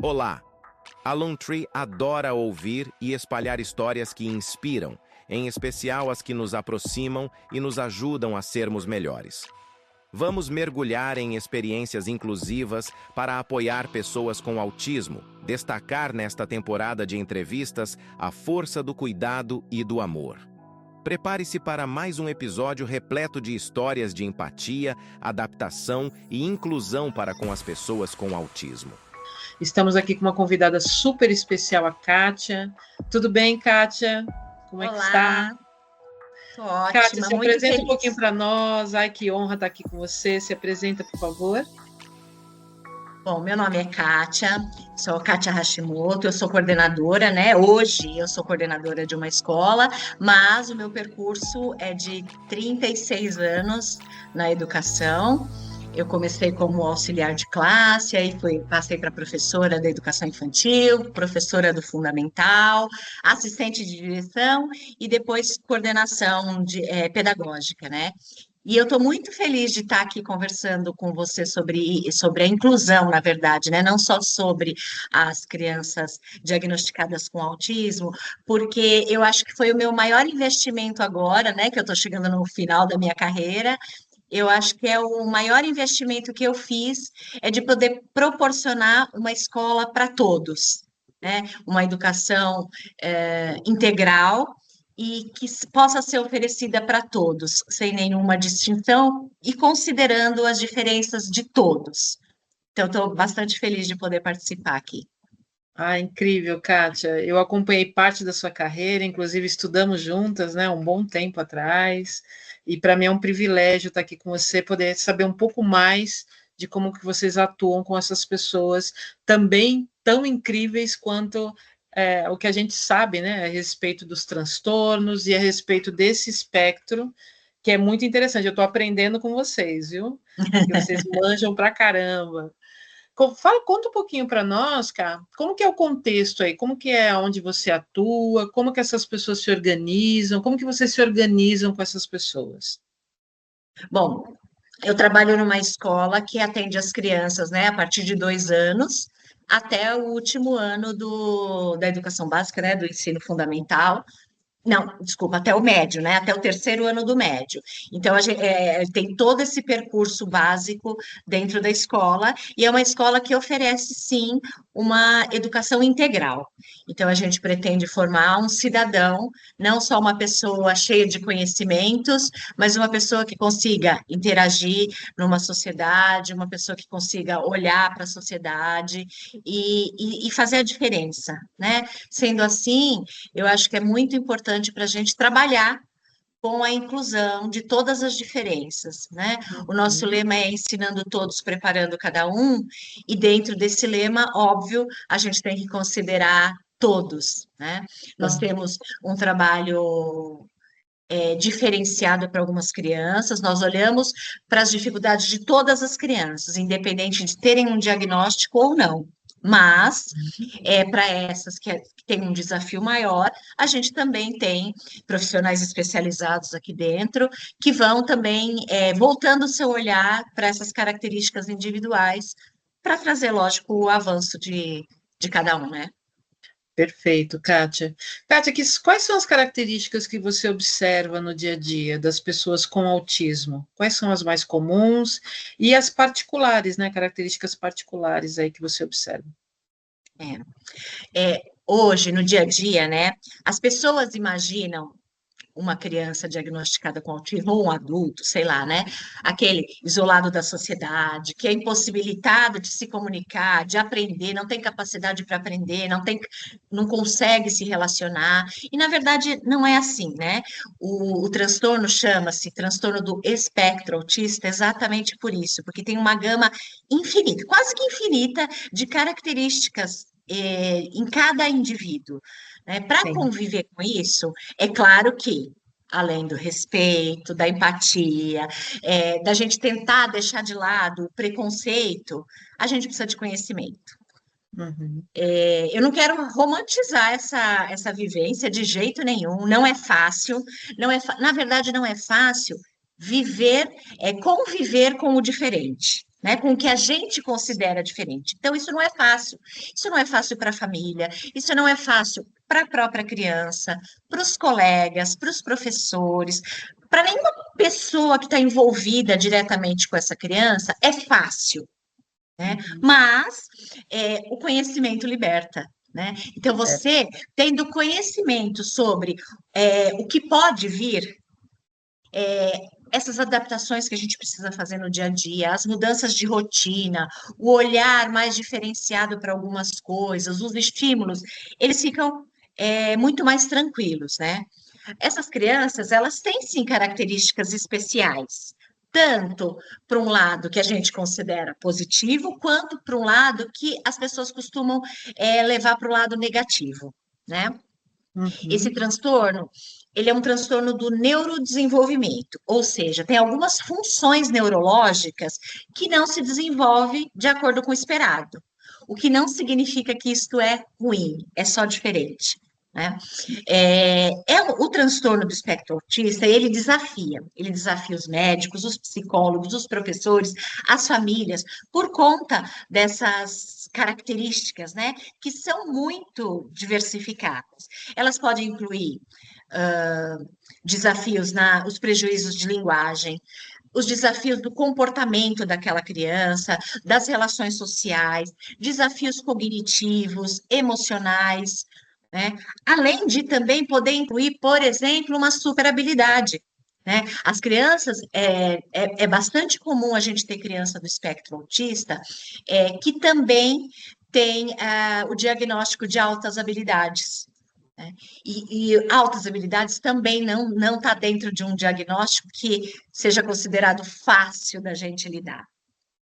Olá! A Lone Tree adora ouvir e espalhar histórias que inspiram, em especial as que nos aproximam e nos ajudam a sermos melhores. Vamos mergulhar em experiências inclusivas para apoiar pessoas com autismo, destacar nesta temporada de entrevistas a força do cuidado e do amor. Prepare-se para mais um episódio repleto de histórias de empatia, adaptação e inclusão para com as pessoas com autismo. Estamos aqui com uma convidada super especial, a Kátia. Tudo bem, Kátia? Como é que está? Tô ótima, Kátia, se muito apresenta feliz. Um pouquinho para nós. Ai, que honra estar aqui com você. Se apresenta, por favor. Bom, meu nome é Kátia, sou Kátia Hashimoto, eu sou coordenadora, né? Hoje eu sou coordenadora de uma escola, mas o meu percurso é de 36 anos na educação. Eu comecei como auxiliar de classe, aí passei para professora da educação infantil, professora do fundamental, assistente de direção e depois coordenação pedagógica, né? E eu estou muito feliz de estar aqui conversando com você sobre a inclusão, na verdade, né? Não só sobre as crianças diagnosticadas com autismo, porque eu acho que foi o meu maior investimento agora, né? Que eu estou chegando no final da minha carreira. Eu acho que é o maior investimento que eu fiz, é de poder proporcionar uma escola para todos, né? Uma educação integral e que possa ser oferecida para todos, sem nenhuma distinção e considerando as diferenças de todos. Então, estou bastante feliz de poder participar aqui. Ah, incrível, Kátia. Eu acompanhei parte da sua carreira, inclusive estudamos juntas, né, um bom tempo atrás. E para mim é um privilégio estar aqui com você, poder saber um pouco mais de como que vocês atuam com essas pessoas também tão incríveis quanto o que a gente sabe, né, a respeito dos transtornos e a respeito desse espectro, que é muito interessante. Eu estou aprendendo com vocês, viu? Que vocês manjam pra caramba. Conta um pouquinho para nós, cara, como que é o contexto aí, como que é onde você atua, como que essas pessoas se organizam, como que vocês se organizam com essas pessoas? Bom, eu trabalho numa escola que atende as crianças, né, a partir de 2 anos até o último ano da educação básica, né, do ensino fundamental. Não, desculpa, até o médio, né? Até o terceiro ano do médio. Então, a gente tem todo esse percurso básico dentro da escola, e é uma escola que oferece, sim, uma educação integral. Então, a gente pretende formar um cidadão, não só uma pessoa cheia de conhecimentos, mas uma pessoa que consiga interagir numa sociedade, uma pessoa que consiga olhar para a sociedade e fazer a diferença, né? Sendo assim, eu acho que é muito importante para a gente trabalhar com a inclusão de todas as diferenças, né? O nosso lema é ensinando todos, preparando cada um, e dentro desse lema, óbvio, a gente tem que considerar todos, né? Nós temos um trabalho diferenciado para algumas crianças, nós olhamos para as dificuldades de todas as crianças, independente de terem um diagnóstico ou não. Mas, para essas que têm um desafio maior, a gente também tem profissionais especializados aqui dentro, que vão também voltando o seu olhar para essas características individuais, para trazer, lógico, o avanço de cada um, né? Perfeito, Kátia. Kátia, quais são as características que você observa no dia a dia das pessoas com autismo? Quais são as mais comuns e as particulares, né? Características particulares aí que você observa. Hoje, no dia a dia, né? As pessoas imaginam uma criança diagnosticada com autismo, ou um adulto, sei lá, né? Aquele isolado da sociedade, que é impossibilitado de se comunicar, de aprender, não tem capacidade para aprender, não consegue se relacionar. E, na verdade, não é assim, né? O transtorno chama-se transtorno do espectro autista exatamente por isso, porque tem uma gama infinita, quase que infinita, de características em cada indivíduo. Para conviver com isso, é claro que, além do respeito, da empatia, da gente tentar deixar de lado o preconceito, a gente precisa de conhecimento. Uhum. Eu não quero romantizar essa vivência de jeito nenhum, não é fácil, na verdade, não é fácil conviver com o diferente. né, com o que a gente considera diferente. Então, isso não é fácil. Isso não é fácil para a família, isso não é fácil para a própria criança, para os colegas, para os professores, para nenhuma pessoa que está envolvida diretamente com essa criança, é fácil, né? Mas o conhecimento liberta. Né? Então, você tendo conhecimento sobre o que pode vir, essas adaptações que a gente precisa fazer no dia a dia, as mudanças de rotina, o olhar mais diferenciado para algumas coisas, os estímulos, eles ficam muito mais tranquilos, né? Essas crianças, elas têm sim características especiais, tanto para um lado que a gente considera positivo, quanto para um lado que as pessoas costumam levar para o lado negativo, né? Esse transtorno, ele é um transtorno do neurodesenvolvimento, ou seja, tem algumas funções neurológicas que não se desenvolve de acordo com o esperado. O que não significa que isto é ruim, é só diferente. Né? O transtorno do espectro autista, ele desafia os médicos, os psicólogos, os professores, as famílias, por conta dessas características, né, que são muito diversificadas. Elas podem incluir desafios os prejuízos de linguagem, os desafios do comportamento daquela criança, das relações sociais, desafios cognitivos, emocionais, né? Além de também poder incluir, por exemplo, uma superabilidade. Né? As crianças, é bastante comum a gente ter criança do espectro autista que também tem o diagnóstico de altas habilidades. Né? E altas habilidades também não está dentro de um diagnóstico que seja considerado fácil da gente lidar.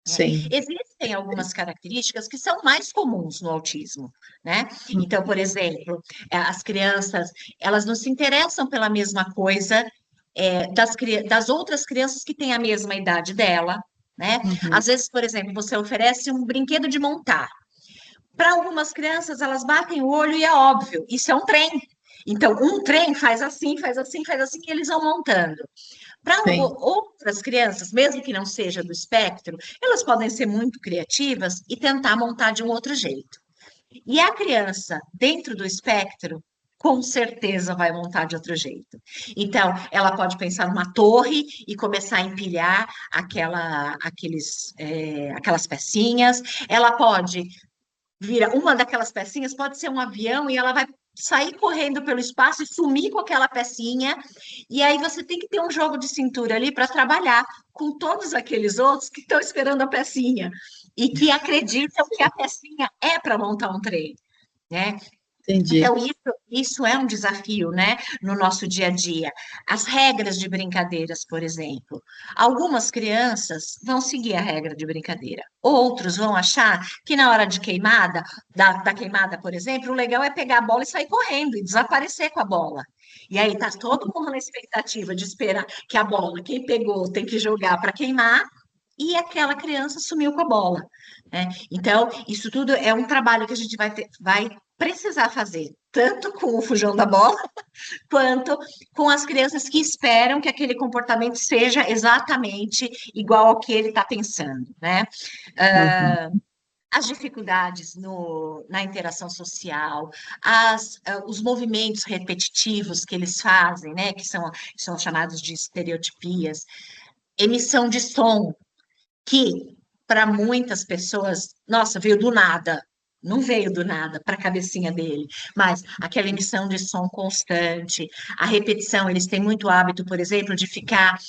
Sim. Existem algumas características que são mais comuns no autismo, né? Então, por exemplo, as crianças, elas não se interessam pela mesma coisa das outras crianças que têm a mesma idade dela, né? Às vezes, por exemplo, você oferece um brinquedo de montar. Para algumas crianças, elas batem o olho e é óbvio, isso é um trem. Então, um trem faz assim, faz assim, faz assim, e eles vão montando. Para outras crianças, mesmo que não seja do espectro, elas podem ser muito criativas e tentar montar de um outro jeito. E a criança dentro do espectro, com certeza vai montar de outro jeito. Então, ela pode pensar numa torre e começar a empilhar aquelas pecinhas. Ela pode uma daquelas pecinhas, pode ser um avião e ela vai sair correndo pelo espaço e sumir com aquela pecinha, e aí você tem que ter um jogo de cintura ali para trabalhar com todos aqueles outros que estão esperando a pecinha e que acreditam que a pecinha é para montar um trem, né? Entendi. Então, isso é um desafio, né, no nosso dia a dia. As regras de brincadeiras, por exemplo. Algumas crianças vão seguir a regra de brincadeira. Outros vão achar que na hora de queimada, da queimada, por exemplo, o legal é pegar a bola e sair correndo e desaparecer com a bola. E aí tá todo mundo na expectativa de esperar que a bola, quem pegou, tem que jogar para queimar, e aquela criança sumiu com a bola. Né? Então, isso tudo é um trabalho que a gente vai precisar fazer, tanto com o fujão da bola, quanto com as crianças que esperam que aquele comportamento seja exatamente igual ao que ele está pensando, né? As dificuldades na interação social, os movimentos repetitivos que eles fazem, né? Que são chamados de estereotipias, emissão de som, que para muitas pessoas, nossa, veio do nada. Não veio do nada para a cabecinha dele, mas aquela emissão de som constante, a repetição, eles têm muito hábito, por exemplo, de ficar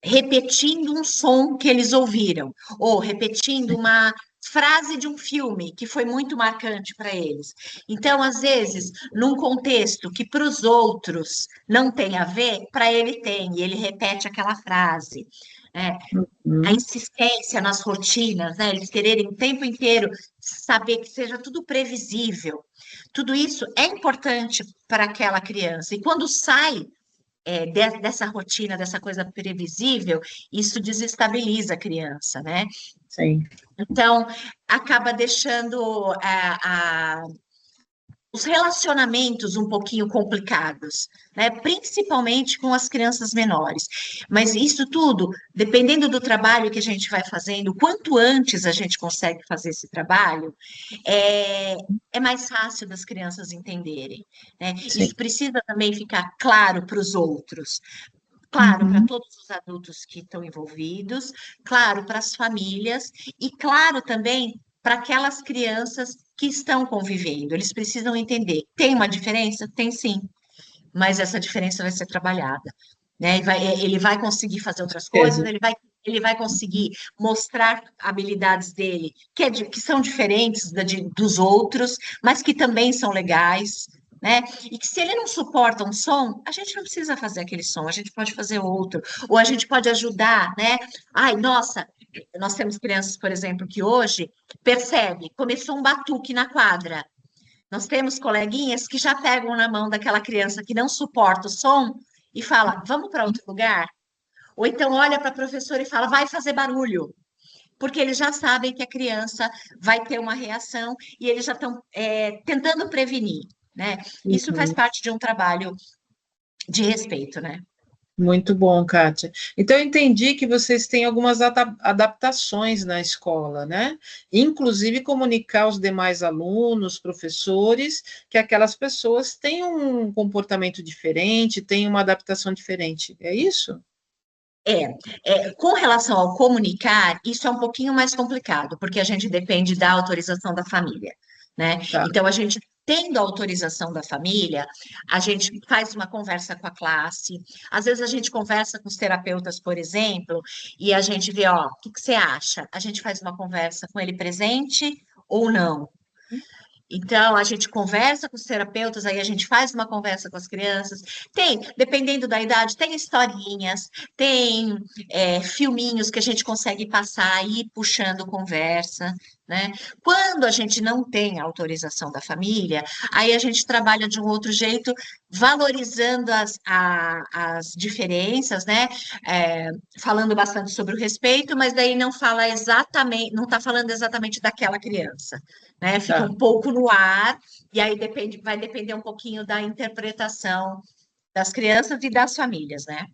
repetindo um som que eles ouviram, ou repetindo uma frase de um filme que foi muito marcante para eles. Então, às vezes, num contexto que para os outros não tem a ver, para ele tem, e ele repete aquela frase. A insistência nas rotinas, né? Eles quererem o tempo inteiro saber que seja tudo previsível. Tudo isso é importante para aquela criança. E quando sai dessa rotina, dessa coisa previsível, isso desestabiliza a criança, né? Sim. Então, acaba deixando os relacionamentos um pouquinho complicados, né? Principalmente com as crianças menores. Mas isso tudo, dependendo do trabalho que a gente vai fazendo, quanto antes a gente consegue fazer esse trabalho, é, é mais fácil das crianças entenderem, né? Sim. Isso precisa também ficar claro para os outros. Claro, para Uhum. todos os adultos que estão envolvidos, claro, para as famílias e, claro, também para aquelas crianças que estão convivendo. Eles precisam entender. Tem uma diferença? Tem sim, mas essa diferença vai ser trabalhada, né? Ele vai conseguir fazer outras coisas, Certeza. ele vai conseguir mostrar habilidades dele que são diferentes dos outros, mas que também são legais, né? E que se ele não suporta um som, a gente não precisa fazer aquele som, a gente pode fazer outro, ou a gente pode ajudar, né? Ai, nossa, nós temos crianças, por exemplo, que hoje percebe, começou um batuque na quadra. Nós temos coleguinhas que já pegam na mão daquela criança que não suporta o som e fala, vamos para outro lugar? Ou então olha para a professora e fala, vai fazer barulho, porque eles já sabem que a criança vai ter uma reação e eles já estão tentando prevenir, né? Isso faz Uhum. parte de um trabalho de respeito, né? Muito bom, Kátia. Então, eu entendi que vocês têm algumas adaptações na escola, né? Inclusive comunicar aos demais alunos, professores, que aquelas pessoas têm um comportamento diferente, têm uma adaptação diferente. É isso? Com relação ao comunicar, isso é um pouquinho mais complicado, porque a gente depende da autorização da família, né? Tá. Então, a gente tendo a autorização da família, a gente faz uma conversa com a classe, às vezes a gente conversa com os terapeutas, por exemplo, e a gente vê, ó, o que que você acha? A gente faz uma conversa com ele presente ou não? Então, a gente conversa com os terapeutas, aí a gente faz uma conversa com as crianças. Tem, dependendo da idade, tem historinhas, tem filminhos que a gente consegue passar e ir puxando conversa, né? Quando a gente não tem a autorização da família, aí a gente trabalha de um outro jeito, valorizando as diferenças, né? Falando bastante sobre o respeito, mas daí não fala exatamente, não está falando exatamente daquela criança, né? Fica Tá. um pouco no ar, e aí vai depender um pouquinho da interpretação das crianças e das famílias, né?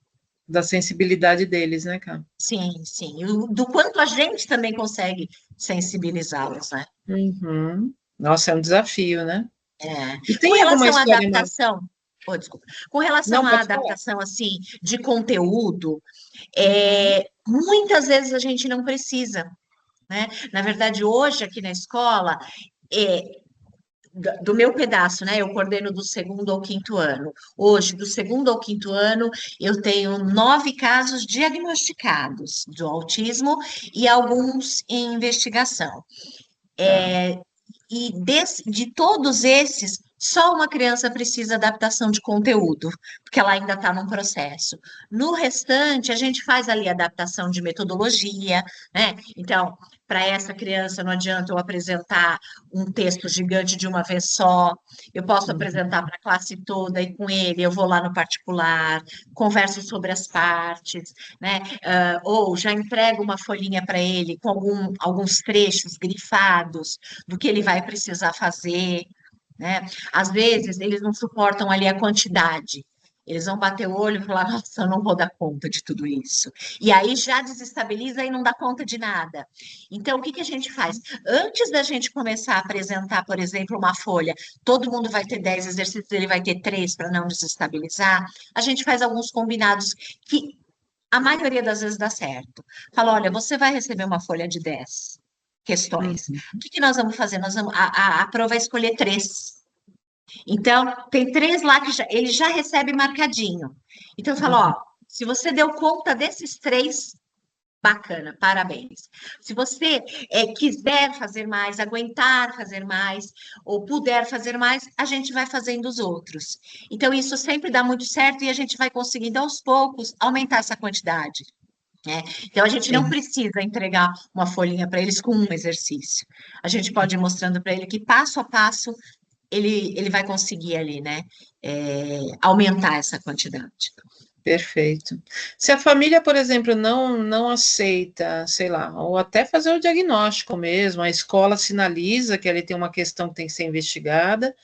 Da sensibilidade deles, né, Ká? Sim, sim. Do quanto a gente também consegue sensibilizá-los, né? Uhum. Nossa, é um desafio, né? É. E Com tem alguma relação à história mais. adaptação, oh, desculpa. Com relação Não, à pode falar. adaptação assim de conteúdo, muitas vezes a gente não precisa, né? Na verdade, hoje aqui na escola, é, do meu pedaço, né? Eu coordeno do segundo ao quinto ano. Hoje, do segundo ao quinto ano, eu tenho 9 casos diagnosticados do autismo e alguns em investigação. Tá. De todos esses, só uma criança precisa de adaptação de conteúdo, porque ela ainda está num processo. No restante, a gente faz ali adaptação de metodologia, né? Então, para essa criança, não adianta eu apresentar um texto gigante de uma vez só, eu posso apresentar para a classe toda e com ele eu vou lá no particular, converso sobre as partes, né? Ou já entrego uma folhinha para ele com alguns trechos grifados do que ele vai precisar fazer, né? Às vezes eles não suportam ali a quantidade. Eles vão bater o olho e falar, nossa, eu não vou dar conta de tudo isso. E aí já desestabiliza e não dá conta de nada. Então, o que que a gente faz? Antes da gente começar a apresentar, por exemplo, uma folha, todo mundo vai ter 10 exercícios, ele vai ter 3 para não desestabilizar, a gente faz alguns combinados que a maioria das vezes dá certo. Fala, olha, você vai receber uma folha de 10 questões. Uhum. O que que nós vamos fazer? A prova vai escolher 3. Então, tem 3 lá que ele já recebe marcadinho. Então, eu falo, ó, se você deu conta desses 3, bacana, parabéns. Se você quiser fazer mais, aguentar fazer mais, ou puder fazer mais, a gente vai fazendo os outros. Então, isso sempre dá muito certo e a gente vai conseguindo, aos poucos, aumentar essa quantidade, né? Então, a gente não Sim. precisa entregar uma folhinha para eles com um exercício. A gente pode ir mostrando para ele que, passo a passo, ele vai conseguir ali, né? Aumentar essa quantidade. Perfeito. Se a família, por exemplo, não aceita, sei lá, ou até fazer o diagnóstico mesmo, a escola sinaliza que ele tem uma questão que tem que ser investigada,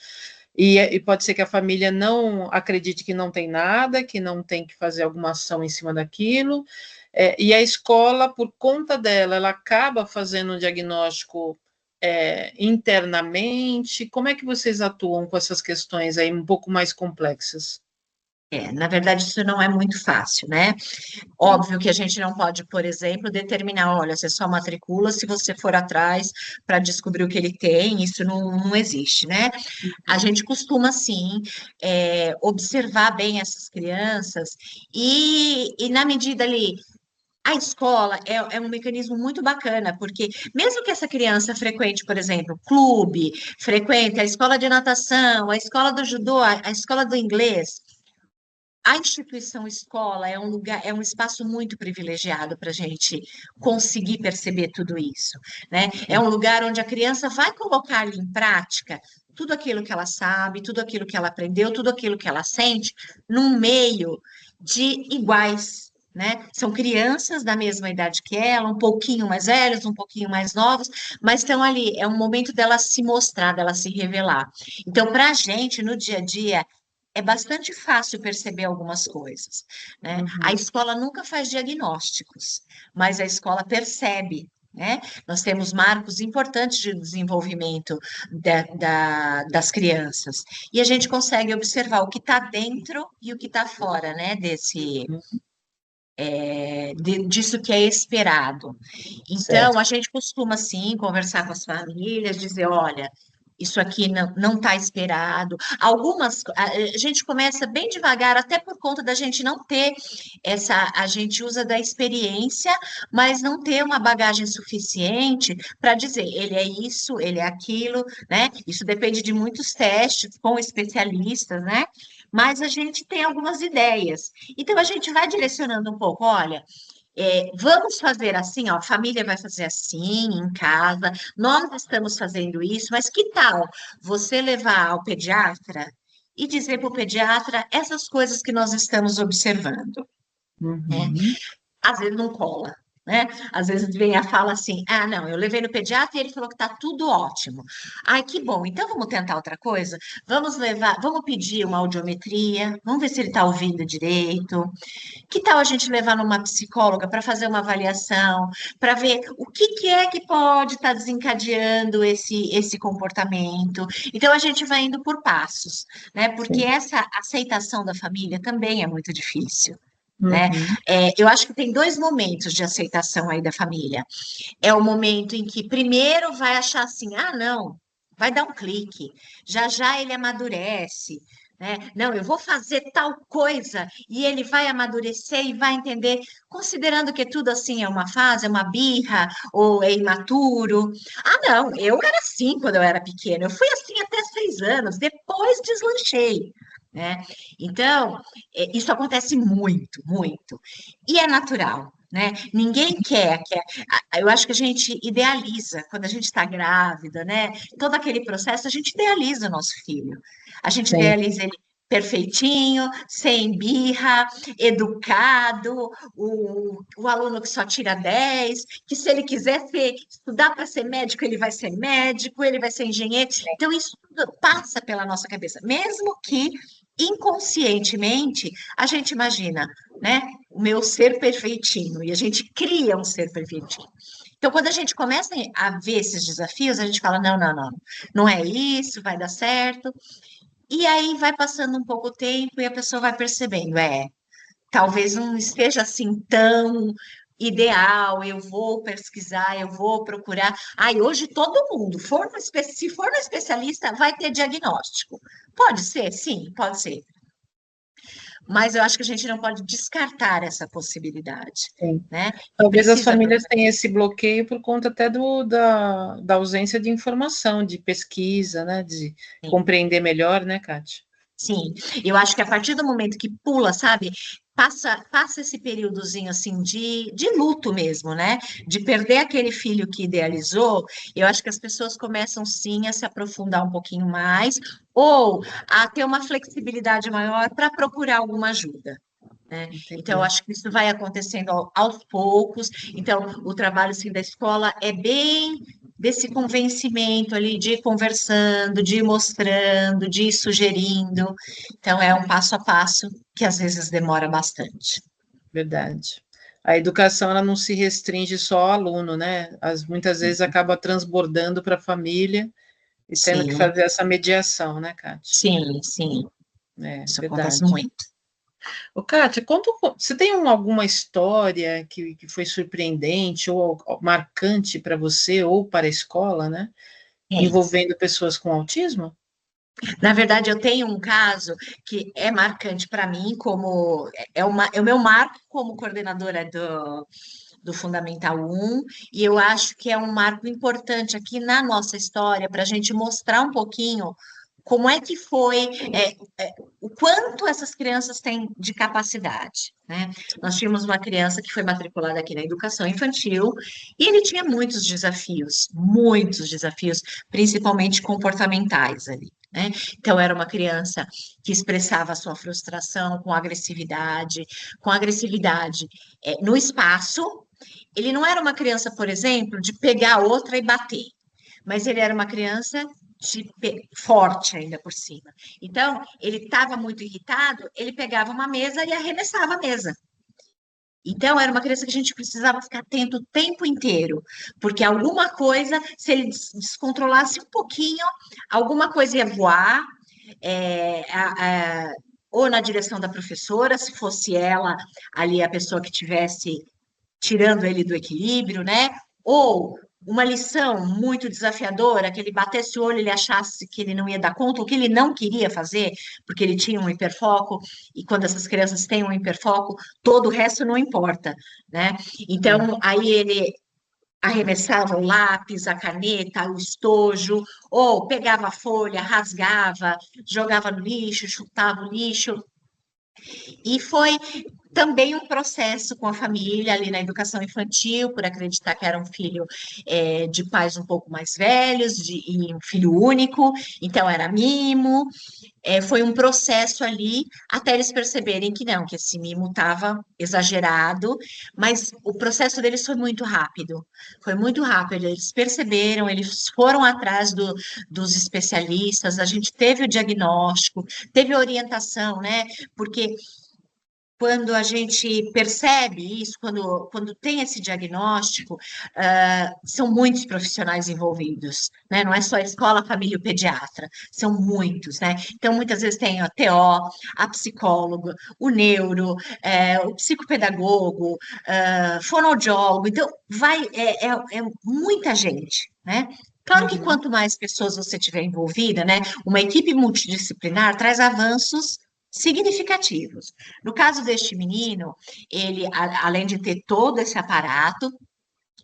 E pode ser que a família não acredite que não tem nada, que não tem que fazer alguma ação em cima daquilo, e a escola, por conta dela, ela acaba fazendo um diagnóstico internamente. Como é que vocês atuam com essas questões aí um pouco mais complexas? Na verdade, isso não é muito fácil, né? Óbvio que a gente não pode, por exemplo, determinar, olha, você só matricula se você for atrás para descobrir o que ele tem, isso não existe, né? A gente costuma, sim, observar bem essas crianças e na medida ali, a escola é um mecanismo muito bacana, porque mesmo que essa criança frequente, por exemplo, clube, frequente a escola de natação, a escola do judô, a escola do inglês, a instituição escola é um lugar, é um espaço muito privilegiado para a gente conseguir perceber tudo isso, né? É um lugar onde a criança vai colocar ali em prática tudo aquilo que ela sabe, tudo aquilo que ela aprendeu, tudo aquilo que ela sente, num meio de iguais, né? São crianças da mesma idade que ela, um pouquinho mais velhos, um pouquinho mais novos, mas estão ali, é um momento dela se mostrar, dela se revelar. Então, para a gente, no dia a dia, é bastante fácil perceber algumas coisas, né? A Uhum. escola nunca faz diagnósticos, mas a escola percebe, né? Nós temos marcos importantes de desenvolvimento das crianças, e a gente consegue observar o que está dentro e o que está fora, né? Disso que é esperado. Então, Certo. a gente costuma, sim, conversar com as famílias, dizer, olha, isso aqui não está esperado. A gente começa bem devagar, até por conta da gente não ter a gente usa da experiência, mas não ter uma bagagem suficiente para dizer, ele é isso, ele é aquilo, né? Isso depende de muitos testes com especialistas, né? Mas a gente tem algumas ideias. Então, a gente vai direcionando um pouco, olha, vamos fazer assim, ó, a família vai fazer assim em casa, nós estamos fazendo isso, mas que tal você levar ao pediatra e dizer para o pediatra essas coisas que nós estamos observando, né? Uhum. Às vezes não cola, né? Às vezes vem a fala assim: ah, não, eu levei no pediatra e ele falou que tá tudo ótimo. Ai, que bom, então vamos tentar outra coisa? Vamos pedir uma audiometria, vamos ver se ele está ouvindo direito. Que tal a gente levar numa psicóloga para fazer uma avaliação, para ver o que é que pode estar desencadeando esse comportamento? Então a gente vai indo por passos, né? Porque Sim. essa aceitação da família também é muito difícil, né? Uhum. Eu acho que tem dois momentos de aceitação aí da família. É o momento em que primeiro vai achar assim, ah, não, vai dar um clique, já já ele amadurece, né? Não, eu vou fazer tal coisa e ele vai amadurecer e vai entender, considerando que tudo assim é uma fase, é uma birra ou é imaturo. Ah, não, eu era assim quando eu era pequena, eu fui assim até 6 anos, depois deslanchei. Né? Então, isso acontece muito, muito. E é natural, né? Ninguém quer. Eu acho que a gente idealiza, quando a gente está grávida, né? Todo aquele processo, a gente idealiza o nosso filho. A gente Sim. idealiza ele perfeitinho, sem birra, educado, o aluno que só tira 10, que se ele quiser estudar para ser médico, ele vai ser médico, ele vai ser engenheiro. Então, isso tudo passa pela nossa cabeça, mesmo que inconscientemente a gente imagina, né? O meu ser perfeitinho, e a gente cria um ser perfeitinho. Então, quando a gente começa a ver esses desafios, a gente fala: não, não, não, não é isso, vai dar certo. E aí vai passando um pouco o tempo e a pessoa vai percebendo: talvez não esteja assim tão ideal, eu vou pesquisar, eu vou procurar. Hoje todo mundo, se for no especialista, vai ter diagnóstico. Pode ser? Sim, pode ser. Mas eu acho que a gente não pode descartar essa possibilidade, Sim. né? E Talvez as precisa famílias procurar. tenham esse bloqueio por conta até da ausência de informação, de pesquisa, né? De compreender melhor, né, Kátia? Sim, eu acho que a partir do momento que pula, sabe, passa esse períodozinho assim de luto mesmo, né? De perder aquele filho que idealizou, eu acho que as pessoas começam sim a se aprofundar um pouquinho mais, ou a ter uma flexibilidade maior para procurar alguma ajuda. Né? Então, eu Entendi. acho que isso vai acontecendo aos poucos. Então, o trabalho assim, da escola é desse convencimento ali, de ir conversando, de ir mostrando, de ir sugerindo. Então, é um passo a passo que às vezes demora bastante. Verdade. A educação ela não se restringe só ao aluno, né? Muitas vezes acaba transbordando para a família e tendo que Sim, fazer essa mediação, né, Kátia? sim, É, isso acontece verdade. muito. Ô, Kátia, você tem alguma história que foi surpreendente ou marcante para você ou para a escola, né? É. Envolvendo pessoas com autismo? Na verdade, eu tenho um caso que é marcante para mim, como é o meu marco como coordenadora do Fundamental 1, e eu acho que é um marco importante aqui na nossa história para a gente mostrar um pouquinho como é que foi, o quanto essas crianças têm de capacidade, né? Nós tínhamos uma criança que foi matriculada aqui na educação infantil e ele tinha muitos desafios, principalmente comportamentais ali, né? Então, era uma criança que expressava a sua frustração com agressividade no espaço. Ele não era uma criança, por exemplo, de pegar outra e bater, mas ele era uma criança forte ainda por cima. Então, ele estava muito irritado, ele pegava uma mesa e arremessava a mesa. Então, era uma criança que a gente precisava ficar atento o tempo inteiro, porque alguma coisa, se ele descontrolasse um pouquinho, alguma coisa ia voar, é, ou na direção da professora, se fosse ela ali a pessoa que tivesse tirando ele do equilíbrio, né? Ou uma lição muito desafiadora, que ele batesse o olho, ele achasse que ele não ia dar conta, ou que ele não queria fazer, porque ele tinha um hiperfoco, e quando essas crianças têm um hiperfoco, todo o resto não importa, né? Então, aí ele arremessava o lápis, a caneta, o estojo, ou pegava a folha, rasgava, jogava no lixo, chutava o lixo. E foi também um processo com a família ali na educação infantil, por acreditar que era um filho de pais um pouco mais velhos, e um filho único, então era mimo. Foi um processo ali até eles perceberem que não, que esse mimo estava exagerado, mas o processo deles foi muito rápido, eles perceberam, eles foram atrás dos especialistas, a gente teve o diagnóstico, teve orientação, né? Porque quando a gente percebe isso, quando tem esse diagnóstico, são muitos profissionais envolvidos, né? Não é só a escola, a família e o pediatra, são muitos, né? Então, muitas vezes tem a TO, a psicóloga, o neuro, o psicopedagogo, fonoaudiólogo, então, é muita gente, né? Claro que quanto mais pessoas você tiver envolvida, né? Uma equipe multidisciplinar traz avanços significativos. No caso deste menino, ele, além de ter todo esse aparato,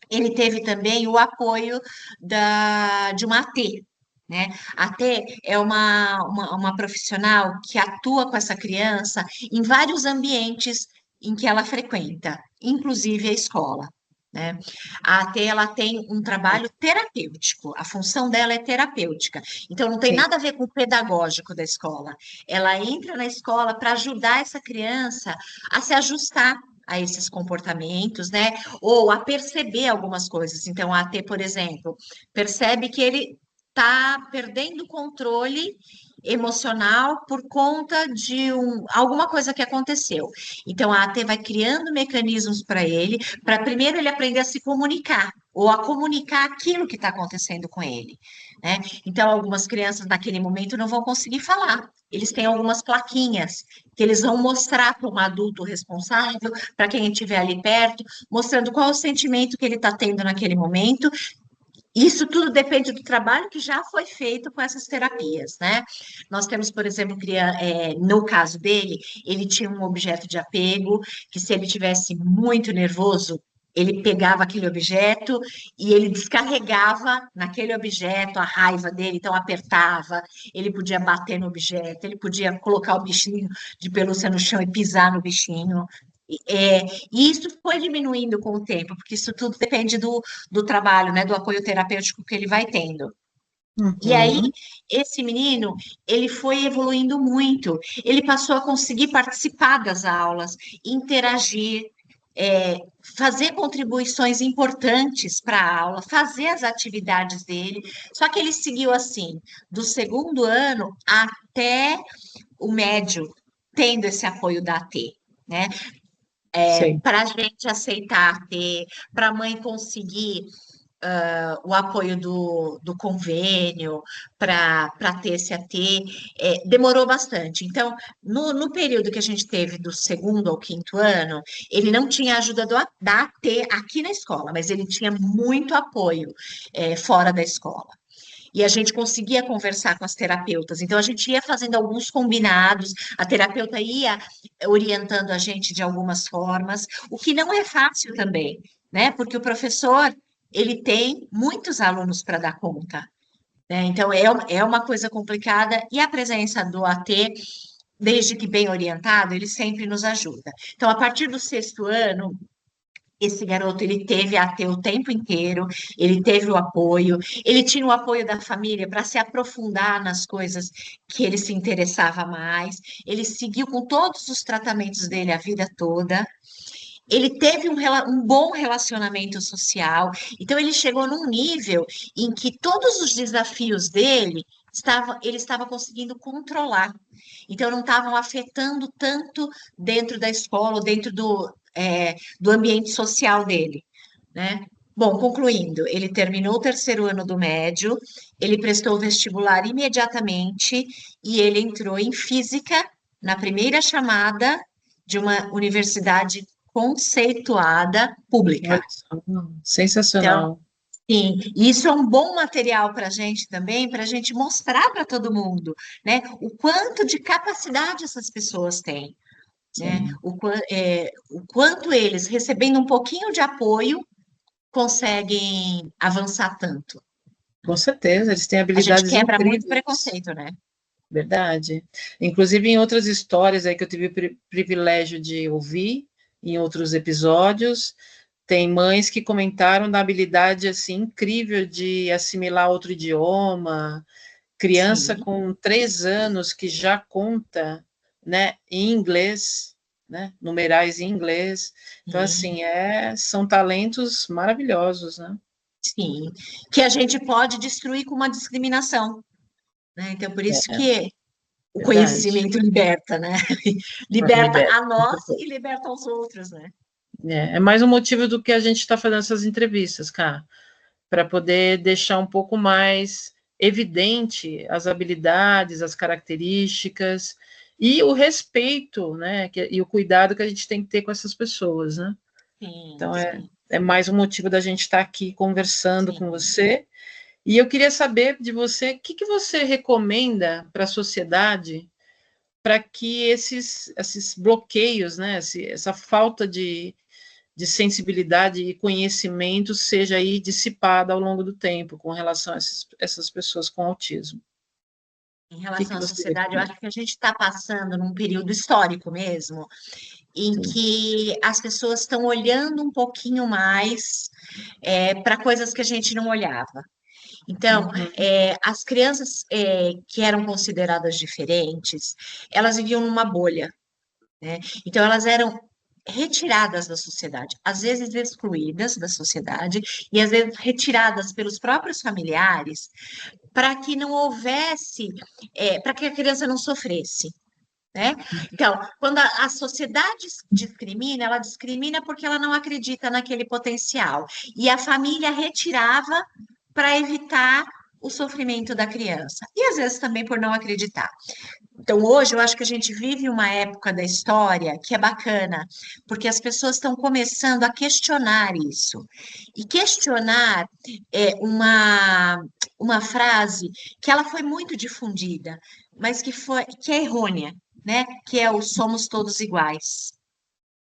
ele teve também o apoio de uma AT, né? A AT é uma profissional que atua com essa criança em vários ambientes em que ela frequenta, inclusive a escola. Né? A AT ela tem um trabalho terapêutico, a função dela é terapêutica, então não tem Sim. nada a ver com o pedagógico da escola. Ela entra na escola para ajudar essa criança a se ajustar a esses comportamentos, né? Ou a perceber algumas coisas. Então, a AT, por exemplo, percebe que ele está perdendo o controle emocional por conta de alguma coisa que aconteceu. Então, a AT vai criando mecanismos para primeiro ele aprender a se comunicar, ou a comunicar aquilo que está acontecendo com ele, né? Então, algumas crianças naquele momento não vão conseguir falar. Eles têm algumas plaquinhas que eles vão mostrar para um adulto responsável, para quem estiver ali perto, mostrando qual é o sentimento que ele está tendo naquele momento. Isso tudo depende do trabalho que já foi feito com essas terapias, né? Nós temos, por exemplo, no caso dele, ele tinha um objeto de apego, que se ele tivesse muito nervoso, ele pegava aquele objeto e ele descarregava naquele objeto a raiva dele, então apertava, ele podia bater no objeto, ele podia colocar o bichinho de pelúcia no chão e pisar no bichinho. E isso foi diminuindo com o tempo, porque isso tudo depende do trabalho, né, do apoio terapêutico que ele vai tendo. E aí, Uhum. esse menino, ele foi evoluindo muito, ele passou a conseguir participar das aulas, interagir, fazer contribuições importantes para a aula, fazer as atividades dele. Só que ele seguiu assim, do segundo ano até o médio, tendo esse apoio da AT, né? Sim. Para a gente aceitar a AT, para a mãe conseguir o apoio do convênio para ter esse AT, demorou bastante. Então, no período que a gente teve do segundo ao quinto ano, ele não tinha ajuda da AT aqui na escola, mas ele tinha muito apoio fora da escola. E a gente conseguia conversar com as terapeutas. Então, a gente ia fazendo alguns combinados, a terapeuta ia orientando a gente de algumas formas, o que não é fácil também, né? Porque o professor, ele tem muitos alunos para dar conta, né? Então, é uma coisa complicada, e a presença do AT, desde que bem orientado, ele sempre nos ajuda. Então, a partir do sexto ano, esse garoto, ele teve a AT o tempo inteiro, ele teve o apoio, ele tinha o apoio da família para se aprofundar nas coisas que ele se interessava mais, ele seguiu com todos os tratamentos dele a vida toda, ele teve um bom relacionamento social, então ele chegou num nível em que todos os desafios dele ele estava conseguindo controlar. Então, não estavam afetando tanto dentro da escola, ou dentro do ambiente social dele, né? Bom, concluindo, ele terminou o terceiro ano do médio, ele prestou o vestibular imediatamente e ele entrou em física na primeira chamada de uma universidade conceituada pública. Olha só, Então, sensacional. sim, e isso é um bom material para a gente também, para a gente mostrar para todo mundo, né, o quanto de capacidade essas pessoas têm, né, Sim. o quanto eles, recebendo um pouquinho de apoio, conseguem avançar tanto. Com certeza, eles têm A gente habilidades quebra muito incríveis. preconceito, né? Verdade. Inclusive, em outras histórias aí que eu tive o privilégio de ouvir, em outros episódios, tem mães que comentaram da habilidade assim incrível de assimilar outro idioma, criança Sim, com 3 anos que já conta, né, em inglês, né, numerais em inglês. Então, sim, assim, são talentos maravilhosos, né? sim. Que a gente pode destruir com uma discriminação, né? Então, por isso É, que o verdade. conhecimento liberta, né? Liberta Liberta. a nós e liberta aos outros, né? É mais um motivo do que a gente está fazendo essas entrevistas, cara, para poder deixar um pouco mais evidente as habilidades, as características e o respeito, né, e o cuidado que a gente tem que ter com essas pessoas, né? Sim, Então sim, é mais um motivo da gente estar aqui conversando com sim. você. E eu queria saber de você, o que você recomenda para a sociedade para que esses bloqueios, né, essa falta de sensibilidade e conhecimento seja aí dissipada ao longo do tempo com relação a essas pessoas com autismo. Em O relação que à você sociedade, eu recomenda? acho que a gente está passando num período histórico mesmo, em Sim. que as pessoas estão olhando um pouquinho mais para coisas que a gente não olhava. Então, Uhum. as crianças que eram consideradas diferentes, elas viviam numa bolha, né? Então, elas eram retiradas da sociedade, às vezes excluídas da sociedade e às vezes retiradas pelos próprios familiares para que não houvesse, para que a criança não sofresse. Né? Então, quando a sociedade discrimina, ela discrimina porque ela não acredita naquele potencial. E a família retirava para evitar o sofrimento da criança. E às vezes também por não acreditar. Então, hoje, eu acho que a gente vive uma época da história que é bacana, porque as pessoas estão começando a questionar isso. E questionar é uma frase que ela foi muito difundida, mas que é errônea, né? Que é o somos todos iguais.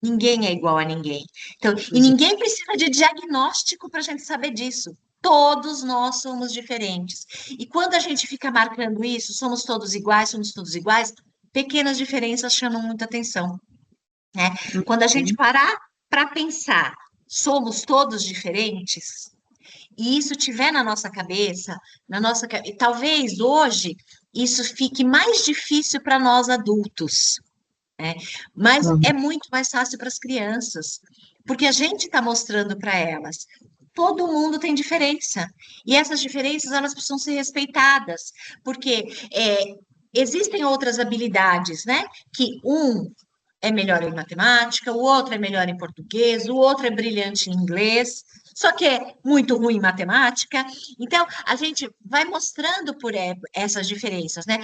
Ninguém é igual a ninguém. Então, e Pois é. ninguém precisa de diagnóstico para a gente saber disso. Todos nós somos diferentes. E quando a gente fica marcando isso, somos todos iguais, pequenas diferenças chamam muita atenção, né? Quando a gente Uhum. parar para pensar, somos todos diferentes, e isso tiver na nossa cabeça, e talvez hoje isso fique mais difícil para nós adultos, né? Mas é Uhum. muito mais fácil para as crianças, porque a gente está mostrando para elas. Todo mundo tem diferença, e essas diferenças elas precisam ser respeitadas, porque existem outras habilidades, né? Que um é melhor em matemática, o outro é melhor em português, o outro é brilhante em inglês, só que é muito ruim em matemática. Então, a gente vai mostrando por essas diferenças, né?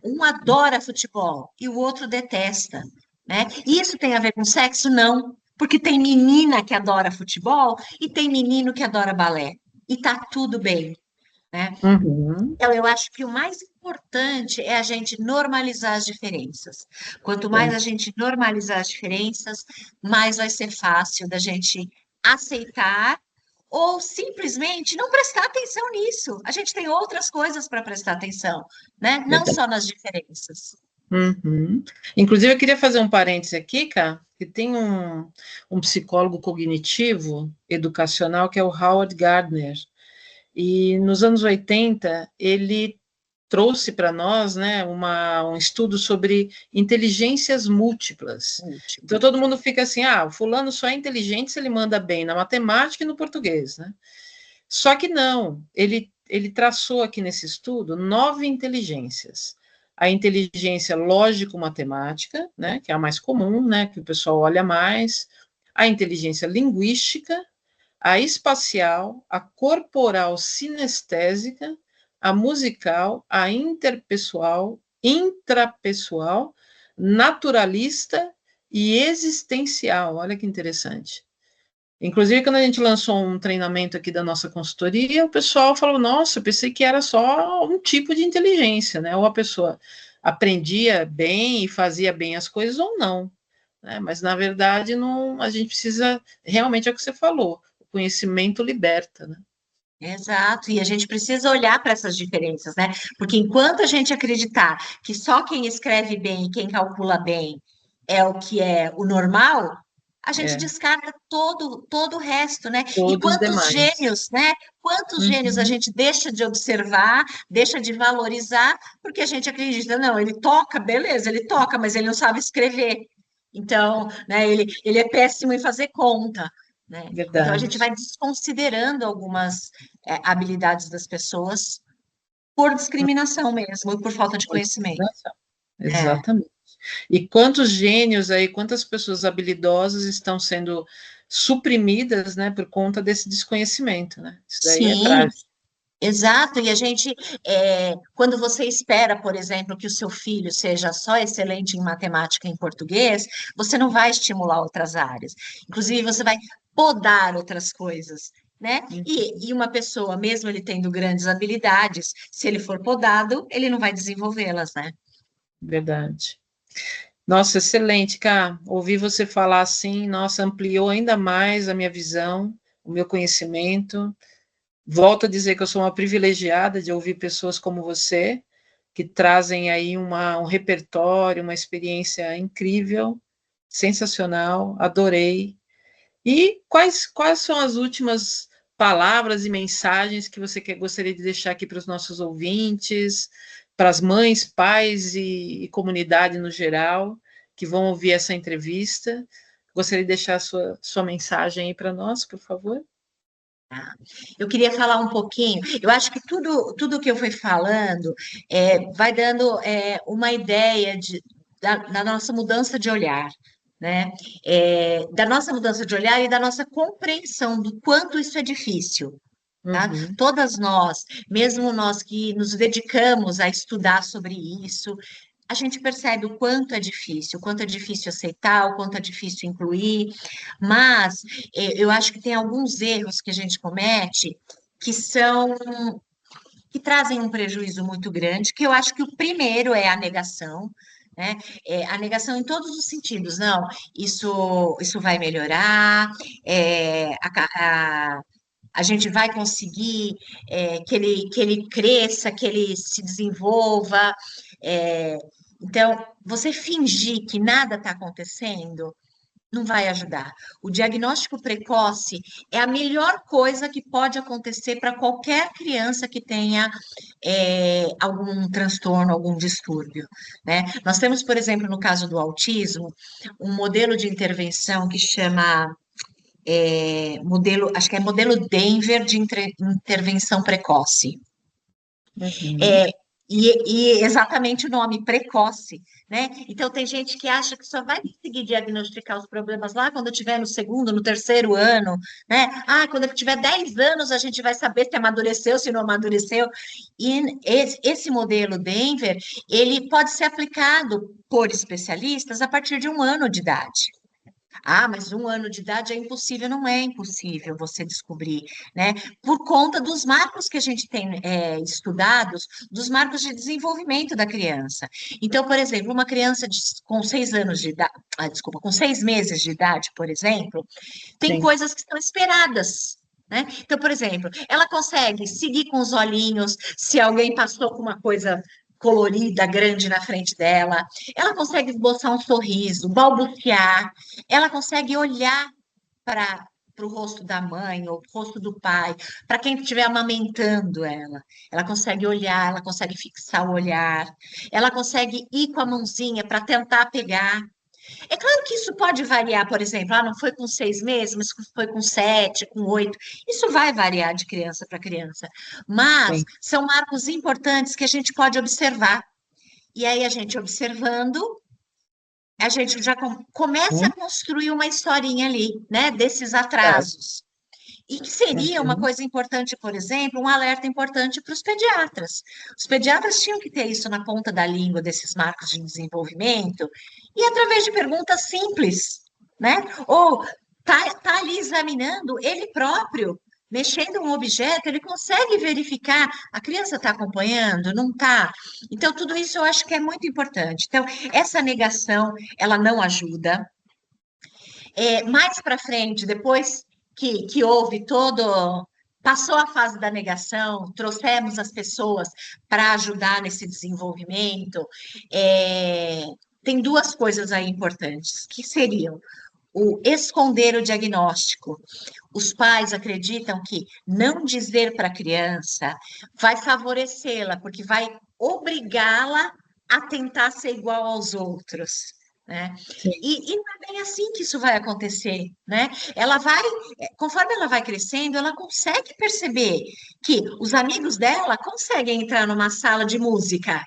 Um adora futebol e o outro detesta, né? E isso tem a ver com sexo? Não, porque tem menina que adora futebol e tem menino que adora balé. E tá tudo bem, né? Uhum. Então, eu acho que o mais importante é a gente normalizar as diferenças. Quanto mais a gente normalizar as diferenças, mais vai ser fácil da gente aceitar ou simplesmente não prestar atenção nisso. A gente tem outras coisas para prestar atenção, né? Não Verdade. só nas diferenças. Uhum. Inclusive, eu queria fazer um parêntese aqui, cara, que tem um psicólogo cognitivo educacional que é o Howard Gardner. E nos anos 80, ele trouxe para nós, né, um estudo sobre inteligências múltiplas. Então, todo mundo fica assim, o fulano só é inteligente se ele manda bem na matemática e no português, né? Só que não, ele traçou aqui nesse estudo 9 inteligências. A inteligência lógico-matemática, né, que é a mais comum, né, que o pessoal olha mais, a inteligência linguística, a espacial, a corporal sinestésica, a musical, a interpessoal, intrapessoal, naturalista e existencial. Olha que interessante. Inclusive, quando a gente lançou um treinamento aqui da nossa consultoria, o pessoal falou, nossa, eu pensei que era só um tipo de inteligência, né? Ou a pessoa aprendia bem e fazia bem as coisas, ou não. Né? Mas, na verdade, não, a gente precisa, realmente é o que você falou, o conhecimento liberta, né? Exato, e a gente precisa olhar para essas diferenças, né? Porque enquanto a gente acreditar que só quem escreve bem e quem calcula bem é o que é o normal, a gente É, descarta todo o resto, né? E todos os quantos demais. gênios, né? Quantos gênios a Uhum, gente deixa de observar, deixa de valorizar, porque a gente acredita, não, ele toca, beleza, ele toca, mas ele não sabe escrever. Então, né, ele é péssimo em fazer conta, né? Então, a gente verdade. vai desconsiderando algumas habilidades das pessoas por discriminação mesmo, e por falta de conhecimento. É, Exatamente. E quantos gênios aí, quantas pessoas habilidosas estão sendo suprimidas, né, por conta desse desconhecimento, né? Isso daí é sim, trágico. exato. E a gente, quando você espera, por exemplo, que o seu filho seja só excelente em matemática e em português, você não vai estimular outras áreas. Inclusive, você vai podar outras coisas. Né? E uma pessoa, mesmo ele tendo grandes habilidades, se ele for podado, ele não vai desenvolvê-las, né? Verdade. Nossa, excelente, Cá. Ouvir você falar assim, nossa, ampliou ainda mais a minha visão, o meu conhecimento. Volto a dizer que eu sou uma privilegiada de ouvir pessoas como você, que trazem aí um repertório, uma experiência incrível, sensacional, adorei. E quais são as últimas palavras e mensagens que você gostaria de deixar aqui para os nossos ouvintes, para as mães, pais e comunidade no geral, que vão ouvir essa entrevista? Gostaria de deixar a sua mensagem aí para nós, por favor? Eu queria falar um pouquinho. Eu acho que tudo que eu fui falando vai dando uma ideia da nossa mudança de olhar, né? Da nossa mudança de olhar e da nossa compreensão do quanto isso é difícil. Tá? Uhum, Todas nós, mesmo nós que nos dedicamos a estudar sobre isso, a gente percebe o quanto é difícil aceitar, o quanto é difícil incluir, mas eu acho que tem alguns erros que a gente comete que são que trazem um prejuízo muito grande, que eu acho que o primeiro é a negação, né? A negação em todos os sentidos, não, isso vai melhorar, a gente vai conseguir que ele cresça, que ele se desenvolva. é, então, você fingir que nada está acontecendo não vai ajudar. O diagnóstico precoce é a melhor coisa que pode acontecer para qualquer criança que tenha algum transtorno, algum distúrbio, né? Nós temos, por exemplo, no caso do autismo, um modelo de intervenção que chama modelo, acho que é modelo Denver de intervenção precoce. Uhum. E exatamente o nome, precoce, né? Então, tem gente que acha que só vai conseguir diagnosticar os problemas lá quando tiver no segundo, no terceiro ano, né? Ah, quando eu tiver 10 anos, a gente vai saber se amadureceu, se não amadureceu. E esse modelo Denver, ele pode ser aplicado por especialistas a partir de 1 ano de idade. Ah, mas 1 ano de idade é impossível, não é impossível você descobrir, né? Por conta dos marcos que a gente tem estudados, dos marcos de desenvolvimento da criança. Então, por exemplo, uma criança com 6 anos de idade, desculpa, com 6 meses de idade, por exemplo, tem Sim. coisas que estão esperadas. Né? Então, por exemplo, ela consegue seguir com os olhinhos se alguém passou com uma coisa colorida, grande na frente dela, ela consegue esboçar um sorriso, balbuciar, ela consegue olhar para o rosto da mãe ou o rosto do pai, para quem estiver amamentando ela consegue olhar, ela consegue fixar o olhar, ela consegue ir com a mãozinha para tentar pegar. É claro que isso pode variar, por exemplo, não foi com 6 meses, mas foi com 7, com 8. Isso vai variar de criança para criança, mas Sim. são marcos importantes que a gente pode observar. E aí, a gente observando, a gente já começa a Uhum. construir uma historinha ali, né, desses Certo. atrasos. E que seria uma Uhum. coisa importante, por exemplo, um alerta importante para os pediatras. Os pediatras tinham que ter isso na ponta da língua, desses marcos de desenvolvimento, e através de perguntas simples, né? Ou tá ali examinando ele próprio, mexendo um objeto, ele consegue verificar, a criança está acompanhando, não está? Então, tudo isso eu acho que é muito importante. Então, essa negação, ela não ajuda. Mais para frente, depois que houve todo. Passou a fase da negação, trouxemos as pessoas para ajudar nesse desenvolvimento. Tem duas coisas aí importantes, que seriam o esconder o diagnóstico. Os pais acreditam que não dizer para a criança vai favorecê-la, porque vai obrigá-la a tentar ser igual aos outros. Né? Sim. E não é bem assim que isso vai acontecer, né? Ela vai, conforme ela vai crescendo, ela consegue perceber que os amigos dela conseguem entrar numa sala de música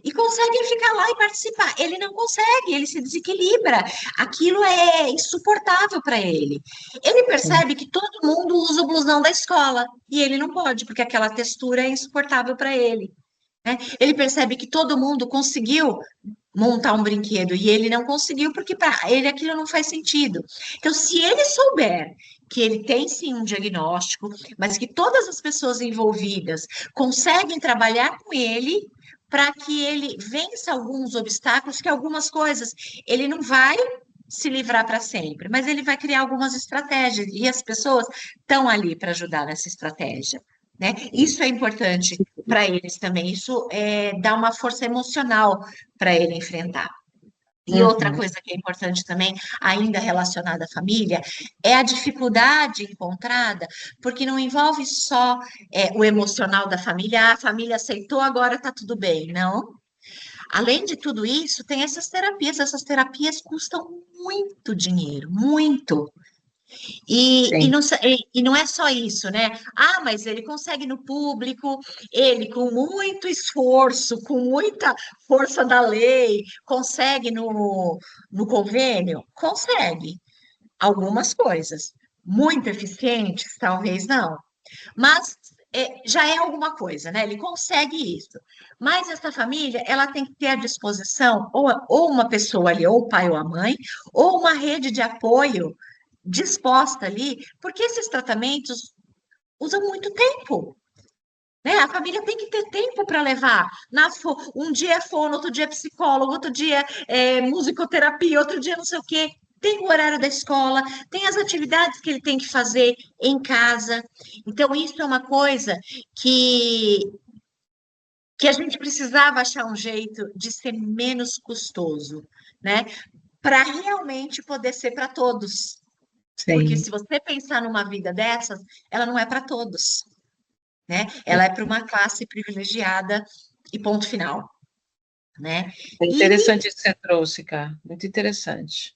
e conseguem ficar lá e participar. Ele não consegue, ele se desequilibra. Aquilo é insuportável para ele. Ele Sim. percebe que todo mundo usa o blusão da escola e ele não pode, porque aquela textura é insuportável para ele. Né? Ele percebe que todo mundo conseguiu montar um brinquedo e ele não conseguiu porque para ele aquilo não faz sentido. Então, se ele souber que ele tem sim um diagnóstico, mas que todas as pessoas envolvidas conseguem trabalhar com ele para que ele vença alguns obstáculos, que algumas coisas ele não vai se livrar para sempre, mas ele vai criar algumas estratégias e as pessoas estão ali para ajudar nessa estratégia. Né? Isso é importante para eles também, isso dá uma força emocional para ele enfrentar. E outra Uhum. coisa que é importante também, ainda relacionada à família, é a dificuldade encontrada, porque não envolve só o emocional da família, a família aceitou, agora está tudo bem. Não. Além de tudo isso, tem essas terapias custam muito dinheiro, muito. E, Sim. não, e não é só isso, né? Ah, mas ele consegue no público, ele com muito esforço, com muita força da lei, consegue no convênio? Consegue algumas coisas. Muito eficientes, talvez não. Mas já é alguma coisa, né? Ele consegue isso. Mas essa família, ela tem que ter à disposição ou uma pessoa ali, ou o pai ou a mãe, ou uma rede de apoio disposta ali, porque esses tratamentos usam muito tempo. Né? A família tem que ter tempo para levar. Um dia é fono, outro dia é psicólogo, outro dia é musicoterapia, outro dia não sei o quê. Tem o horário da escola, tem as atividades que ele tem que fazer em casa. Então, isso é uma coisa que, que a gente precisava achar um jeito de ser menos custoso, né? Para realmente poder ser para todos. Porque Sim. se você pensar numa vida dessas, ela não é para todos, né? Ela é para uma classe privilegiada e ponto final, né? É E interessante isso que você trouxe, cara. Muito interessante.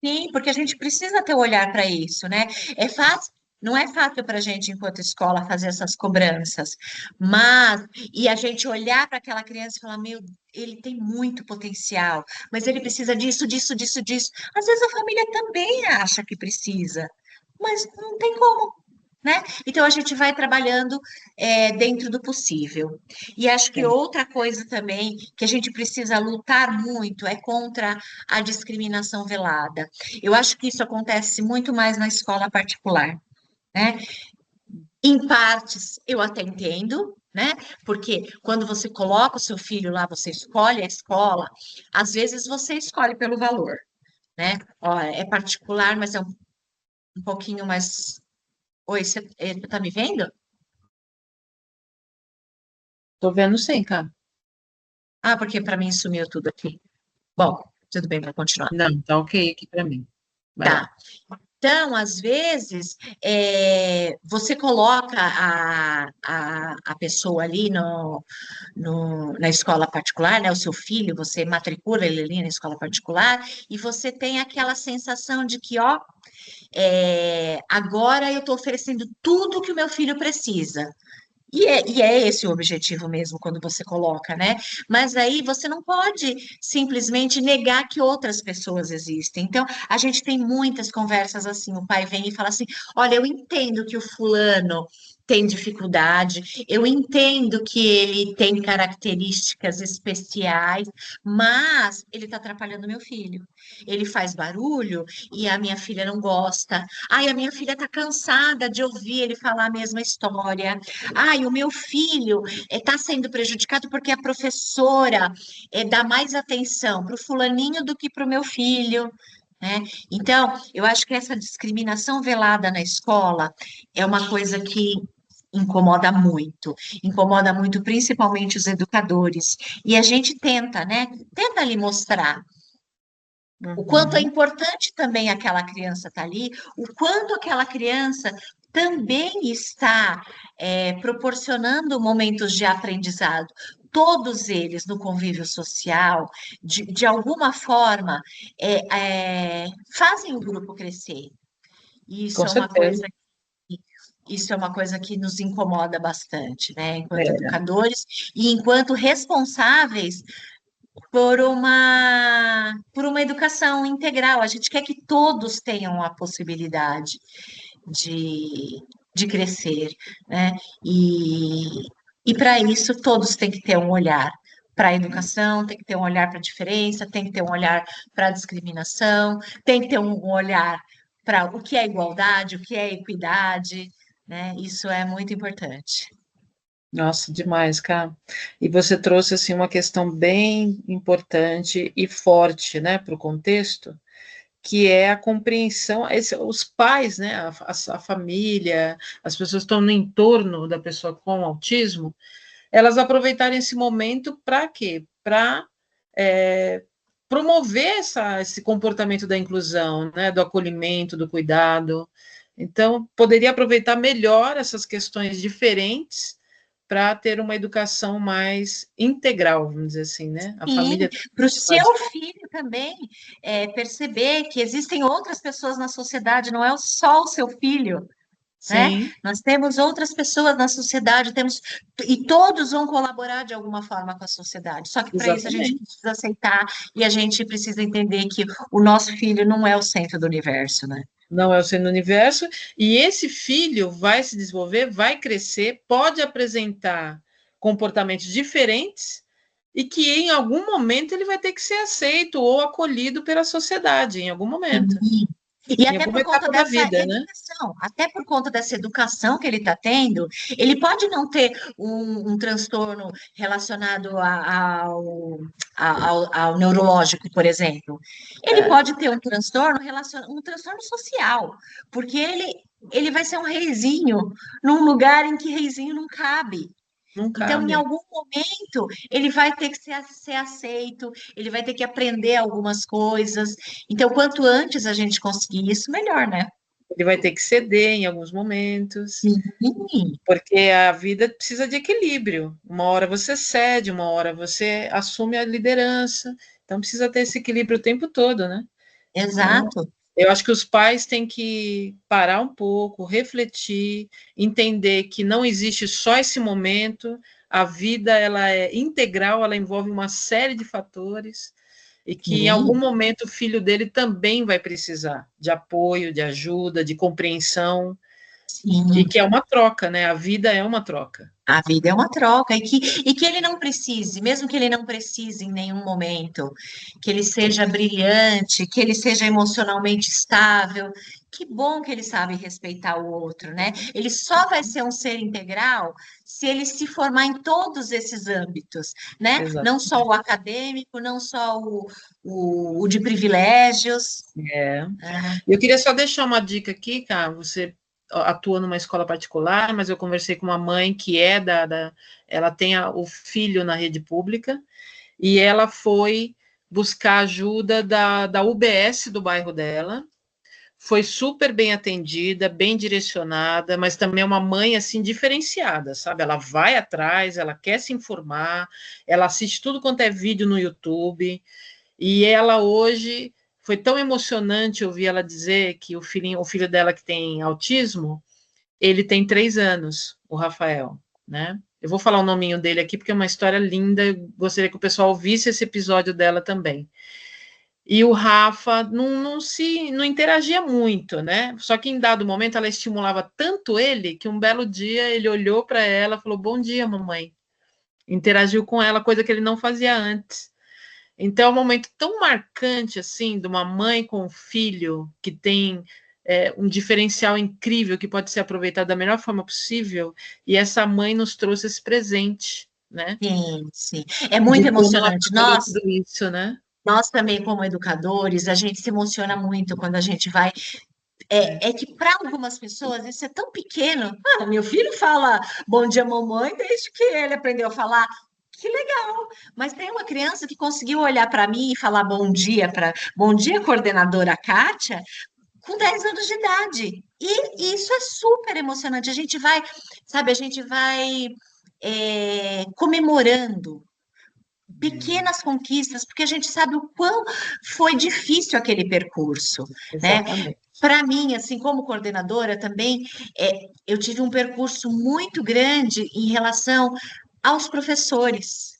Sim, porque a gente precisa ter o olhar para isso, né? É fácil, não é fácil para a gente, enquanto escola, fazer essas cobranças, mas e a gente olhar para aquela criança e falar, meu, ele tem muito potencial, mas ele precisa disso, disso, disso, disso. Às vezes a família também acha que precisa, mas não tem como. Né? Então a gente vai trabalhando dentro do possível. E acho que Sim. outra coisa também que a gente precisa lutar muito é contra a discriminação velada. Eu acho que isso acontece muito mais na escola particular, né? Em partes eu até entendo, né? Porque quando você coloca o seu filho lá, você escolhe a escola, às vezes você escolhe pelo valor, né? Ó, é particular, mas é um pouquinho mais. Oi, você tá me vendo? Tô vendo sim, cara. Ah, porque para mim sumiu tudo aqui. Bom, tudo bem, vou continuar. Não, tá ok aqui para mim. Vai lá. Tá. Então, às vezes, você coloca a pessoa ali na escola particular, né? O seu filho, você matricula ele ali na escola particular, e você tem aquela sensação de que, ó, agora eu estou oferecendo tudo que o meu filho precisa. E é esse o objetivo mesmo quando você coloca, né? Mas aí você não pode simplesmente negar que outras pessoas existem. Então, a gente tem muitas conversas assim, o pai vem e fala assim: olha, eu entendo que o fulano tem dificuldade, eu entendo que ele tem características especiais, mas ele está atrapalhando meu filho. Ele faz barulho e a minha filha não gosta. Ai, a minha filha está cansada de ouvir ele falar a mesma história. Ai, o meu filho está sendo prejudicado porque a professora dá mais atenção para o fulaninho do que para o meu filho, né? Então, eu acho que essa discriminação velada na escola é uma coisa que incomoda muito principalmente os educadores. E a gente tenta, né? Tenta ali mostrar o quanto é Uhum. importante também aquela criança estar ali, o quanto aquela criança também está proporcionando momentos de aprendizado. Todos eles no convívio social, de alguma forma, fazem o grupo crescer. E Com certeza. isso é uma coisa que nos incomoda bastante, né, enquanto É, educadores e enquanto responsáveis por uma educação integral. A gente quer que todos tenham a possibilidade de, de crescer, né? E para isso todos têm que ter um olhar para a educação, tem que ter um olhar para a diferença, tem que ter um olhar para a discriminação, tem que ter um olhar para o que é igualdade, o que é equidade, né? Isso é muito importante. nossa, demais, cara. E você trouxe assim uma questão bem importante e forte, né, para o contexto, que é a compreensão, os pais, né, a família, as pessoas que estão no entorno da pessoa com autismo, elas aproveitarem esse momento para quê? Para promover esse comportamento da inclusão, né, do acolhimento, do cuidado. Então, poderia aproveitar melhor essas questões diferentes para ter uma educação mais integral, vamos dizer assim, né? A Sim, família para o pode. seu filho também perceber que existem outras pessoas na sociedade, não é só o seu filho, né? Sim, Nós temos outras pessoas na sociedade, e todos vão colaborar de alguma forma com a sociedade. Só que para isso a gente exatamente. precisa aceitar e a gente precisa entender que o nosso filho não é o centro do universo, né? Não é o centro do universo, e esse filho vai se desenvolver, vai crescer, pode apresentar comportamentos diferentes e que em algum momento ele vai ter que ser aceito ou acolhido pela sociedade, em algum momento, Sim. E em até alguma por conta etapa da dessa vida, né? educação, até por conta dessa educação que ele está tendo, ele pode não ter um transtorno relacionado ao neurológico, por exemplo. Ele É, pode ter um transtorno social, porque ele vai ser um reizinho num lugar em que reizinho não cabe. não Então, em cabe. algum momento, ele vai ter que ser aceito, ele vai ter que aprender algumas coisas. Então, quanto antes a gente conseguir isso, melhor, né? Ele vai ter que ceder em alguns momentos, Sim, porque a vida precisa de equilíbrio. Uma hora você cede, uma hora você assume a liderança. Então precisa ter esse equilíbrio o tempo todo, né? Exato. Eu acho que os pais têm que parar um pouco, refletir, entender que não existe só esse momento, a vida ela é integral, ela envolve uma série de fatores, e que em algum Sim, momento o filho dele também vai precisar de apoio, de ajuda, de compreensão, e sim. que é uma troca, né? A vida é uma troca. A vida é uma troca, e que ele não precise, mesmo que ele não precise em nenhum momento, que ele seja brilhante, que ele seja emocionalmente estável. Que bom que ele sabe respeitar o outro, né? Ele só vai ser um ser integral se ele se formar em todos esses âmbitos, né? Exato. Não só o acadêmico, não só o de privilégios. É. Ah, Eu queria só deixar uma dica aqui, cara. Você atua numa escola particular, mas eu conversei com uma mãe que é ela tem o filho na rede pública, e ela foi buscar ajuda da UBS do bairro dela. Foi super bem atendida, bem direcionada, mas também é uma mãe assim diferenciada, sabe? Ela vai atrás, ela quer se informar, ela assiste tudo quanto é vídeo no YouTube. E ela hoje foi tão emocionante ouvir ela dizer que o filho dela que tem autismo, ele tem 3 anos, o Rafael, né? Eu vou falar o nominho dele aqui porque é uma história linda. Eu gostaria que o pessoal ouvisse esse episódio dela também. E o Rafa não interagia muito, né? Só que em dado momento ela estimulava tanto ele que um belo dia ele olhou para ela e falou: Bom dia, mamãe. Interagiu com ela, coisa que ele não fazia antes. Então, é um momento tão marcante, assim, de uma mãe com um filho que tem um diferencial incrível que pode ser aproveitado da melhor forma possível, e essa mãe nos trouxe esse presente, né? sim, sim. É muito De como ela emocionante. trabalhou tudo isso, né? Nós também, como educadores, a gente se emociona muito quando a gente vai. É. É que para algumas pessoas isso é tão pequeno. Ah, meu filho fala bom dia, mamãe, desde que ele aprendeu a falar. Que legal! Mas tem uma criança que conseguiu olhar para mim e falar bom dia, coordenadora Kátia, com 10 anos de idade. E isso é super emocionante. A gente vai, sabe, a gente vai comemorando pequenas conquistas, porque a gente sabe o quão foi difícil aquele percurso, né? Exatamente. Para mim, assim como coordenadora também, eu tive um percurso muito grande em relação aos professores.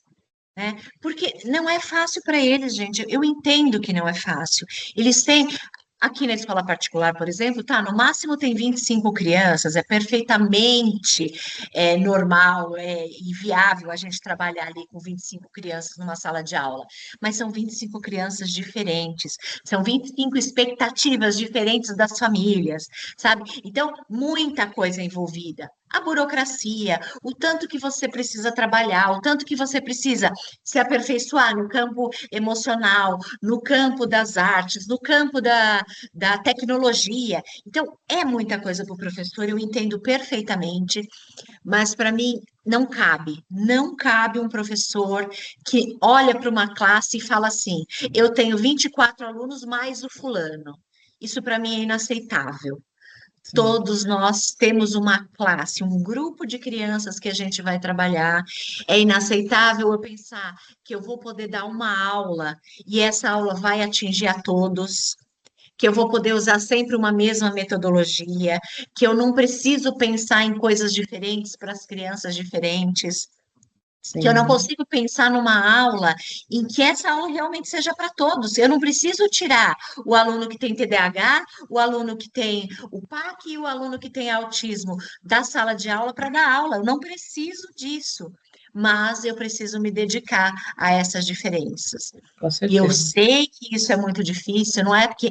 Né? Porque não é fácil para eles, gente. Eu entendo que não é fácil. Eles têm, aqui na escola particular, por exemplo, tá, no máximo tem 25 crianças, é perfeitamente normal e viável a gente trabalhar ali com 25 crianças numa sala de aula, mas são 25 crianças diferentes, são 25 expectativas diferentes das famílias, sabe? Então, muita coisa envolvida. A burocracia, o tanto que você precisa trabalhar, o tanto que você precisa se aperfeiçoar no campo emocional, no campo das artes, no campo da tecnologia. Então, é muita coisa para o professor, eu entendo perfeitamente, mas para mim não cabe um professor que olha para uma classe e fala assim: eu tenho 24 alunos mais o fulano. Isso para mim é inaceitável. Sim. Todos nós temos uma classe, um grupo de crianças que a gente vai trabalhar. É inaceitável eu pensar que eu vou poder dar uma aula e essa aula vai atingir a todos, que eu vou poder usar sempre uma mesma metodologia, que eu não preciso pensar em coisas diferentes para as crianças diferentes, que eu não Sim. consigo pensar numa aula em que essa aula realmente seja para todos. Eu não preciso tirar o aluno que tem TDAH, o aluno que tem o PAC e o aluno que tem autismo da sala de aula para dar aula. Eu não preciso disso. Mas eu preciso me dedicar a essas diferenças. Com E eu certeza. sei que isso é muito difícil, não é porque,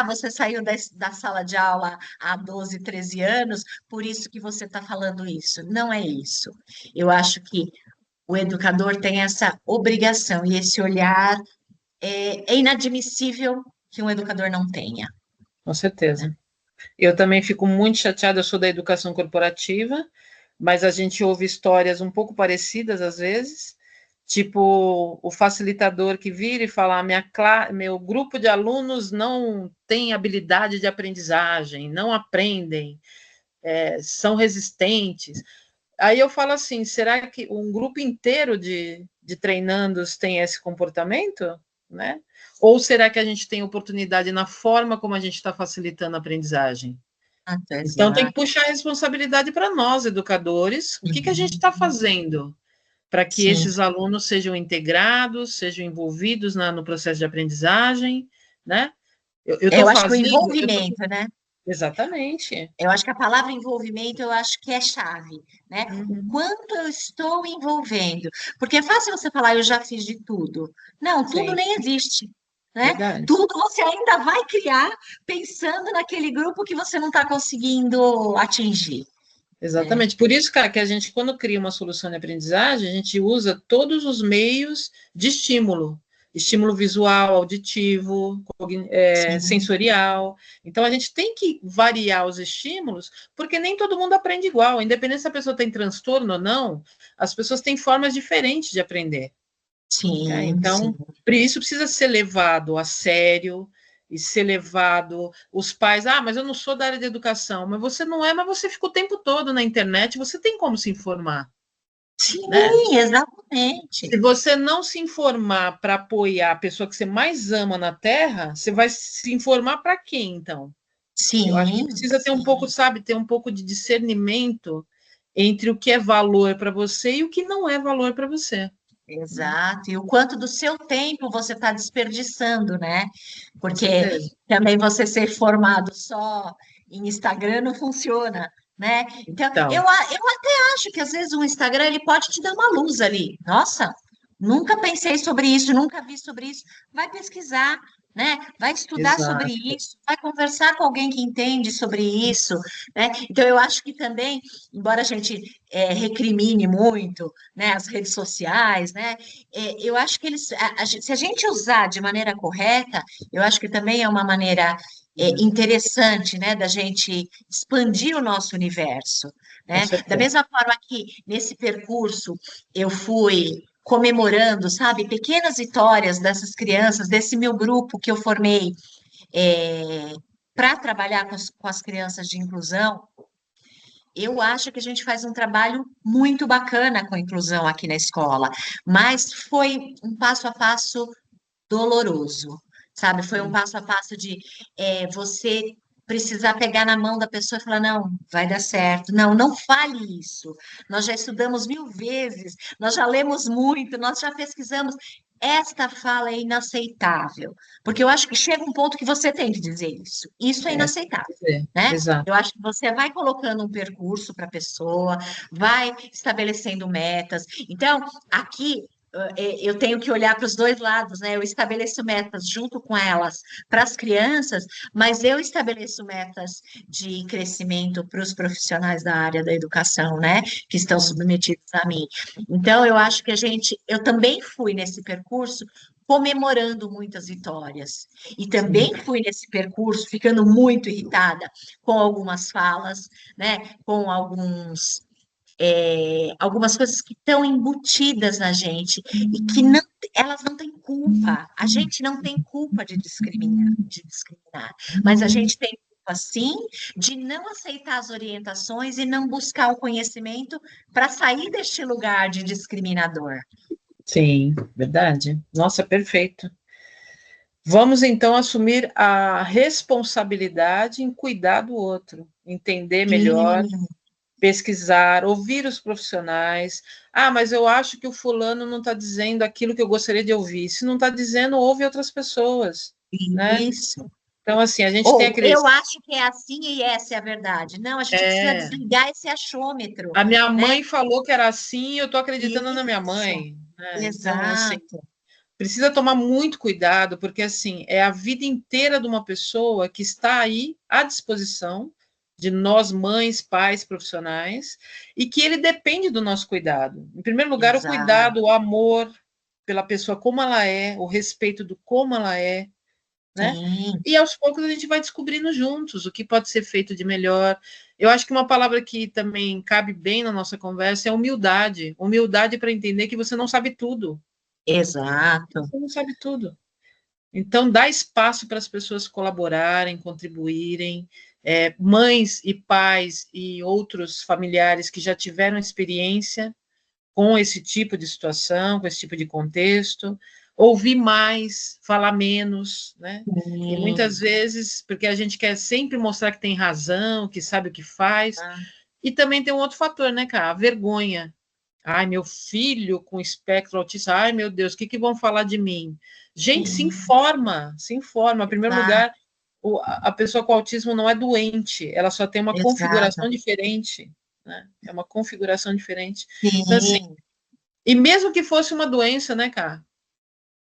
você saiu da sala de aula há 12, 13 anos, por isso que você está falando isso. Não é isso. Eu acho que o educador tem essa obrigação e esse olhar é inadmissível que um educador não tenha. Com certeza. Eu também fico muito chateada, eu sou da educação corporativa, mas a gente ouve histórias um pouco parecidas às vezes, tipo o facilitador que vira e fala: meu grupo de alunos não tem habilidade de aprendizagem, não aprendem, são resistentes. Aí eu falo assim: será que um grupo inteiro de treinandos tem esse comportamento? né? Ou será que a gente tem oportunidade na forma como a gente está facilitando a aprendizagem? Então, tem que puxar a responsabilidade para nós, educadores. O que a gente está fazendo para que Sim. esses alunos sejam integrados, sejam envolvidos no processo de aprendizagem, né? Eu acho que o envolvimento, né? Exatamente. Eu acho que a palavra envolvimento, eu acho que é chave, né? O quanto eu estou envolvendo. Porque é fácil você falar, eu já fiz de tudo. Não, tudo nem existe, né? Verdade. Tudo você ainda vai criar pensando naquele grupo que você não está conseguindo atingir. Exatamente. Por isso, cara, que a gente, quando cria uma solução de aprendizagem, a gente usa todos os meios de estímulo. Estímulo visual, auditivo, sensorial. Então, a gente tem que variar os estímulos, porque nem todo mundo aprende igual. Independente se a pessoa tem transtorno ou não, as pessoas têm formas diferentes de aprender. Sim, então, por isso precisa ser levado a sério e ser levado. Os pais, mas eu não sou da área de educação, mas você não é, mas você fica o tempo todo na internet, você tem como se informar. Sim, né? Exatamente. Se você não se informar para apoiar a pessoa que você mais ama na Terra, você vai se informar para quem, então? Sim. Eu acho que precisa ter um pouco, ter um pouco de discernimento entre o que é valor para você e o que não é valor para você. Exato, e o quanto do seu tempo você está desperdiçando, né? Porque também você ser formado só em Instagram não funciona, né? Então, eu até acho que às vezes o Instagram ele pode te dar uma luz ali. Nossa, nunca pensei sobre isso, nunca vi sobre isso. Vai pesquisar, né? Vai estudar sobre isso, vai conversar com alguém que entende sobre isso, né? Então, eu acho que também, embora a gente recrimine muito, né, as redes sociais, né? Eu acho que eles, se a gente usar de maneira correta, eu acho que também é uma maneira interessante, né, da gente expandir o nosso universo, né? Da mesma forma que nesse percurso eu fui comemorando, sabe, pequenas vitórias dessas crianças, desse meu grupo que eu formei para trabalhar com as crianças de inclusão. Eu acho que a gente faz um trabalho muito bacana com a inclusão aqui na escola, mas foi um passo a passo doloroso, sabe? Foi um passo a passo de você precisar pegar na mão da pessoa e falar: não, vai dar certo, não, não fale isso. Nós já estudamos 1000 vezes, nós já lemos muito, nós já pesquisamos. Esta fala é inaceitável, porque eu acho que chega um ponto que você tem que dizer isso. Isso é inaceitável, né? Exato. Eu acho que você vai colocando um percurso para a pessoa, vai estabelecendo metas. Então, aqui eu tenho que olhar para os dois lados, né? Eu estabeleço metas junto com elas para as crianças, mas eu estabeleço metas de crescimento para os profissionais da área da educação, né? Que estão submetidos a mim. Então, eu acho que eu também fui nesse percurso comemorando muitas vitórias. E também fui nesse percurso ficando muito irritada com algumas falas, né? Com algumas coisas que estão embutidas na gente e que elas não têm culpa. A gente não tem culpa de discriminar, mas a gente tem culpa, sim, de não aceitar as orientações e não buscar o conhecimento para sair deste lugar de discriminador. Sim, verdade. Nossa, perfeito. Vamos, então, assumir a responsabilidade em cuidar do outro, entender melhor, pesquisar, ouvir os profissionais. Mas eu acho que o fulano não está dizendo aquilo que eu gostaria de ouvir. Se não está dizendo, ouve outras pessoas. Isso. Né? Então, assim, a gente tem aquele... Eu acho que é assim e essa é a verdade. Não, a gente precisa desligar esse achômetro. A minha mãe falou que era assim e eu estou acreditando na minha mãe. Exato. Então, assim, precisa tomar muito cuidado, porque, assim, é a vida inteira de uma pessoa que está aí à disposição de nós, mães, pais, profissionais, e que ele depende do nosso cuidado. Em primeiro lugar, o cuidado, o amor pela pessoa como ela é, o respeito do como ela é, né? E aos poucos a gente vai descobrindo juntos o que pode ser feito de melhor. Eu acho que uma palavra que também cabe bem na nossa conversa é humildade. Humildade para entender que você não sabe tudo. Exato. Você não sabe tudo. Então, dá espaço para as pessoas colaborarem, contribuírem, mães e pais e outros familiares que já tiveram experiência com esse tipo de situação, com esse tipo de contexto, ouvir mais, falar menos, né? E Sim. muitas vezes, porque a gente quer sempre mostrar que tem razão, que sabe o que faz. E também tem um outro fator, né, cara? A vergonha. Ai, meu filho com espectro autista, ai, meu Deus, o que vão falar de mim? Gente, se informa, se informa. Em primeiro lugar, a pessoa com autismo não é doente, ela só tem uma configuração diferente, né? É uma configuração diferente. Sim. Então, assim, e mesmo que fosse uma doença, né, cara?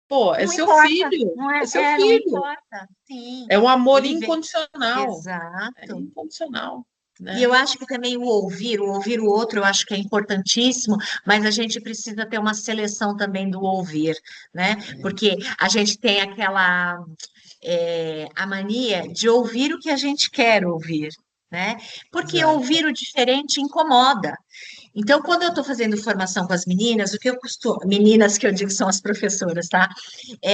Pô, é Não seu importa, filho, não é, é seu não filho. importa. Sim. É um amor Ele vem- incondicional. Exato. É incondicional, né? E eu acho que também o ouvir o outro, eu acho que é importantíssimo, mas a gente precisa ter uma seleção também do ouvir, né? Porque a gente tem aquela a mania de ouvir o que a gente quer ouvir, né? Porque Exato. ouvir o diferente incomoda. Então, quando eu estou fazendo formação com as meninas, o que eu costumo, meninas que eu digo são as professoras, tá?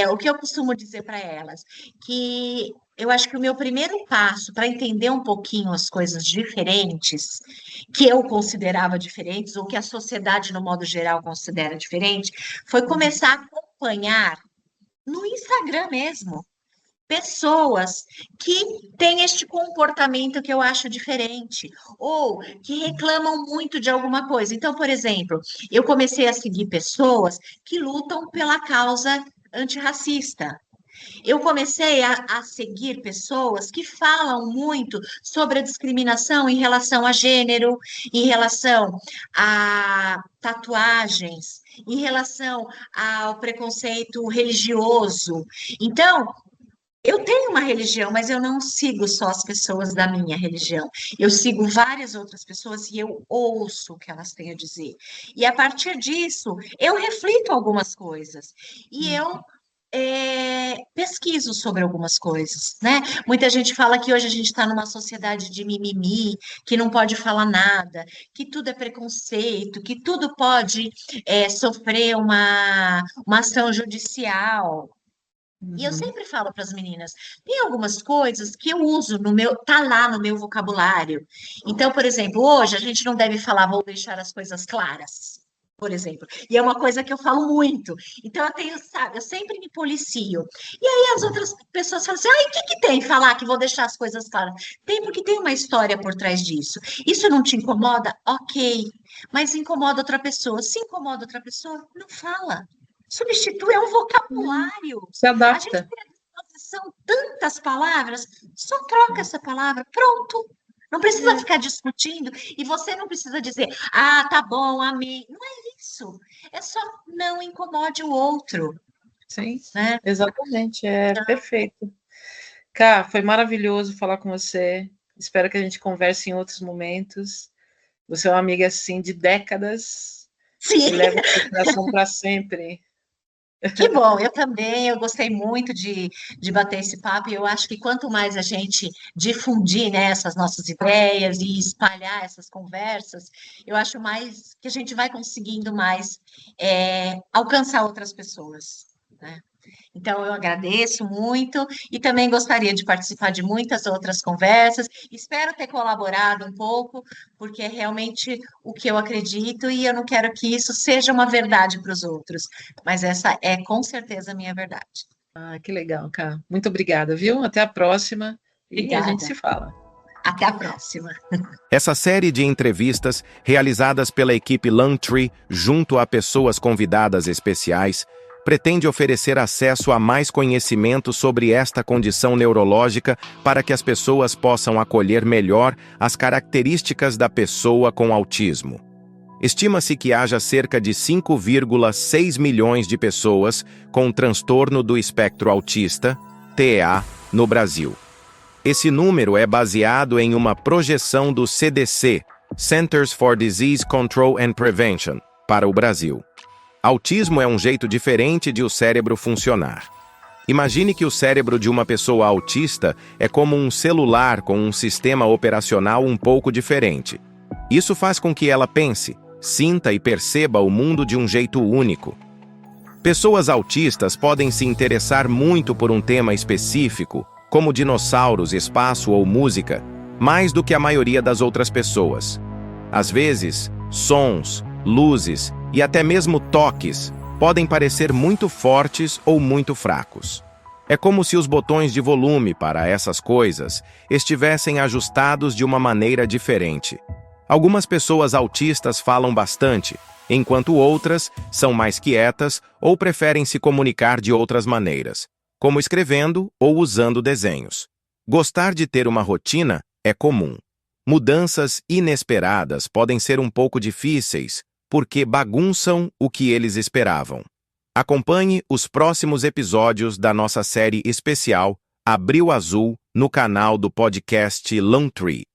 O que eu costumo dizer para elas, que eu acho que o meu primeiro passo para entender um pouquinho as coisas diferentes, que eu considerava diferentes, ou que a sociedade, no modo geral, considera diferente, foi começar a acompanhar no Instagram mesmo pessoas que têm este comportamento que eu acho diferente, ou que reclamam muito de alguma coisa. Então, por exemplo, eu comecei a seguir pessoas que lutam pela causa antirracista. Eu comecei a seguir pessoas que falam muito sobre a discriminação em relação a gênero, em relação a tatuagens, em relação ao preconceito religioso. Então, eu tenho uma religião, mas eu não sigo só as pessoas da minha religião. Eu sigo várias outras pessoas e eu ouço o que elas têm a dizer. E a partir disso, eu reflito algumas coisas. E eu pesquiso sobre algumas coisas, né? Muita gente fala que hoje a gente está numa sociedade de mimimi, que não pode falar nada, que tudo é preconceito, que tudo pode sofrer uma ação judicial. E eu sempre falo para as meninas, tem algumas coisas que eu uso tá lá no meu vocabulário. Então, por exemplo, hoje a gente não deve falar, vou deixar as coisas claras, por exemplo. E é uma coisa que eu falo muito. Então, eu tenho, sabe, eu sempre me policio. E aí as outras pessoas falam assim, ai, o que tem falar que vou deixar as coisas claras? Tem, porque tem uma história por trás disso. Isso não te incomoda? Ok. Mas incomoda outra pessoa. Se incomoda outra pessoa, não fala. Substitui, é um vocabulário. Se A gente adapta. tem à disposição tantas palavras, só troca essa palavra, pronto. Não precisa ficar discutindo e você não precisa dizer, ah, tá bom, amém. Não é isso. É só não incomode o outro. Sim, né? Exatamente, perfeito. Cá, foi maravilhoso falar com você. Espero que a gente converse em outros momentos. Você é uma amiga, assim, de décadas. Sim. Que leva a coração para sempre. Que bom, eu também, eu gostei muito de bater esse papo, e eu acho que quanto mais a gente difundir, né, essas nossas ideias e espalhar essas conversas, eu acho mais que a gente vai conseguindo mais alcançar outras pessoas, né? Então, eu agradeço muito e também gostaria de participar de muitas outras conversas. Espero ter colaborado um pouco, porque é realmente o que eu acredito e eu não quero que isso seja uma verdade para os outros, mas essa é com certeza a minha verdade. Ah, que legal, Cá. Muito obrigada, viu? Até a próxima e a gente se fala. Até a próxima. Essa série de entrevistas, realizadas pela equipe Langtree junto a pessoas convidadas especiais, pretende oferecer acesso a mais conhecimento sobre esta condição neurológica para que as pessoas possam acolher melhor as características da pessoa com autismo. Estima-se que haja cerca de 5,6 milhões de pessoas com transtorno do espectro autista, TEA, no Brasil. Esse número é baseado em uma projeção do CDC, Centers for Disease Control and Prevention, para o Brasil. Autismo é um jeito diferente de o cérebro funcionar. Imagine que o cérebro de uma pessoa autista é como um celular com um sistema operacional um pouco diferente. Isso faz com que ela pense, sinta e perceba o mundo de um jeito único. Pessoas autistas podem se interessar muito por um tema específico, como dinossauros, espaço ou música, mais do que a maioria das outras pessoas. Às vezes, sons, luzes e até mesmo toques podem parecer muito fortes ou muito fracos. É como se os botões de volume para essas coisas estivessem ajustados de uma maneira diferente. Algumas pessoas autistas falam bastante, enquanto outras são mais quietas ou preferem se comunicar de outras maneiras, como escrevendo ou usando desenhos. Gostar de ter uma rotina é comum. Mudanças inesperadas podem ser um pouco difíceis porque bagunçam o que eles esperavam. Acompanhe os próximos episódios da nossa série especial Abril Azul no canal do podcast Lone Tree.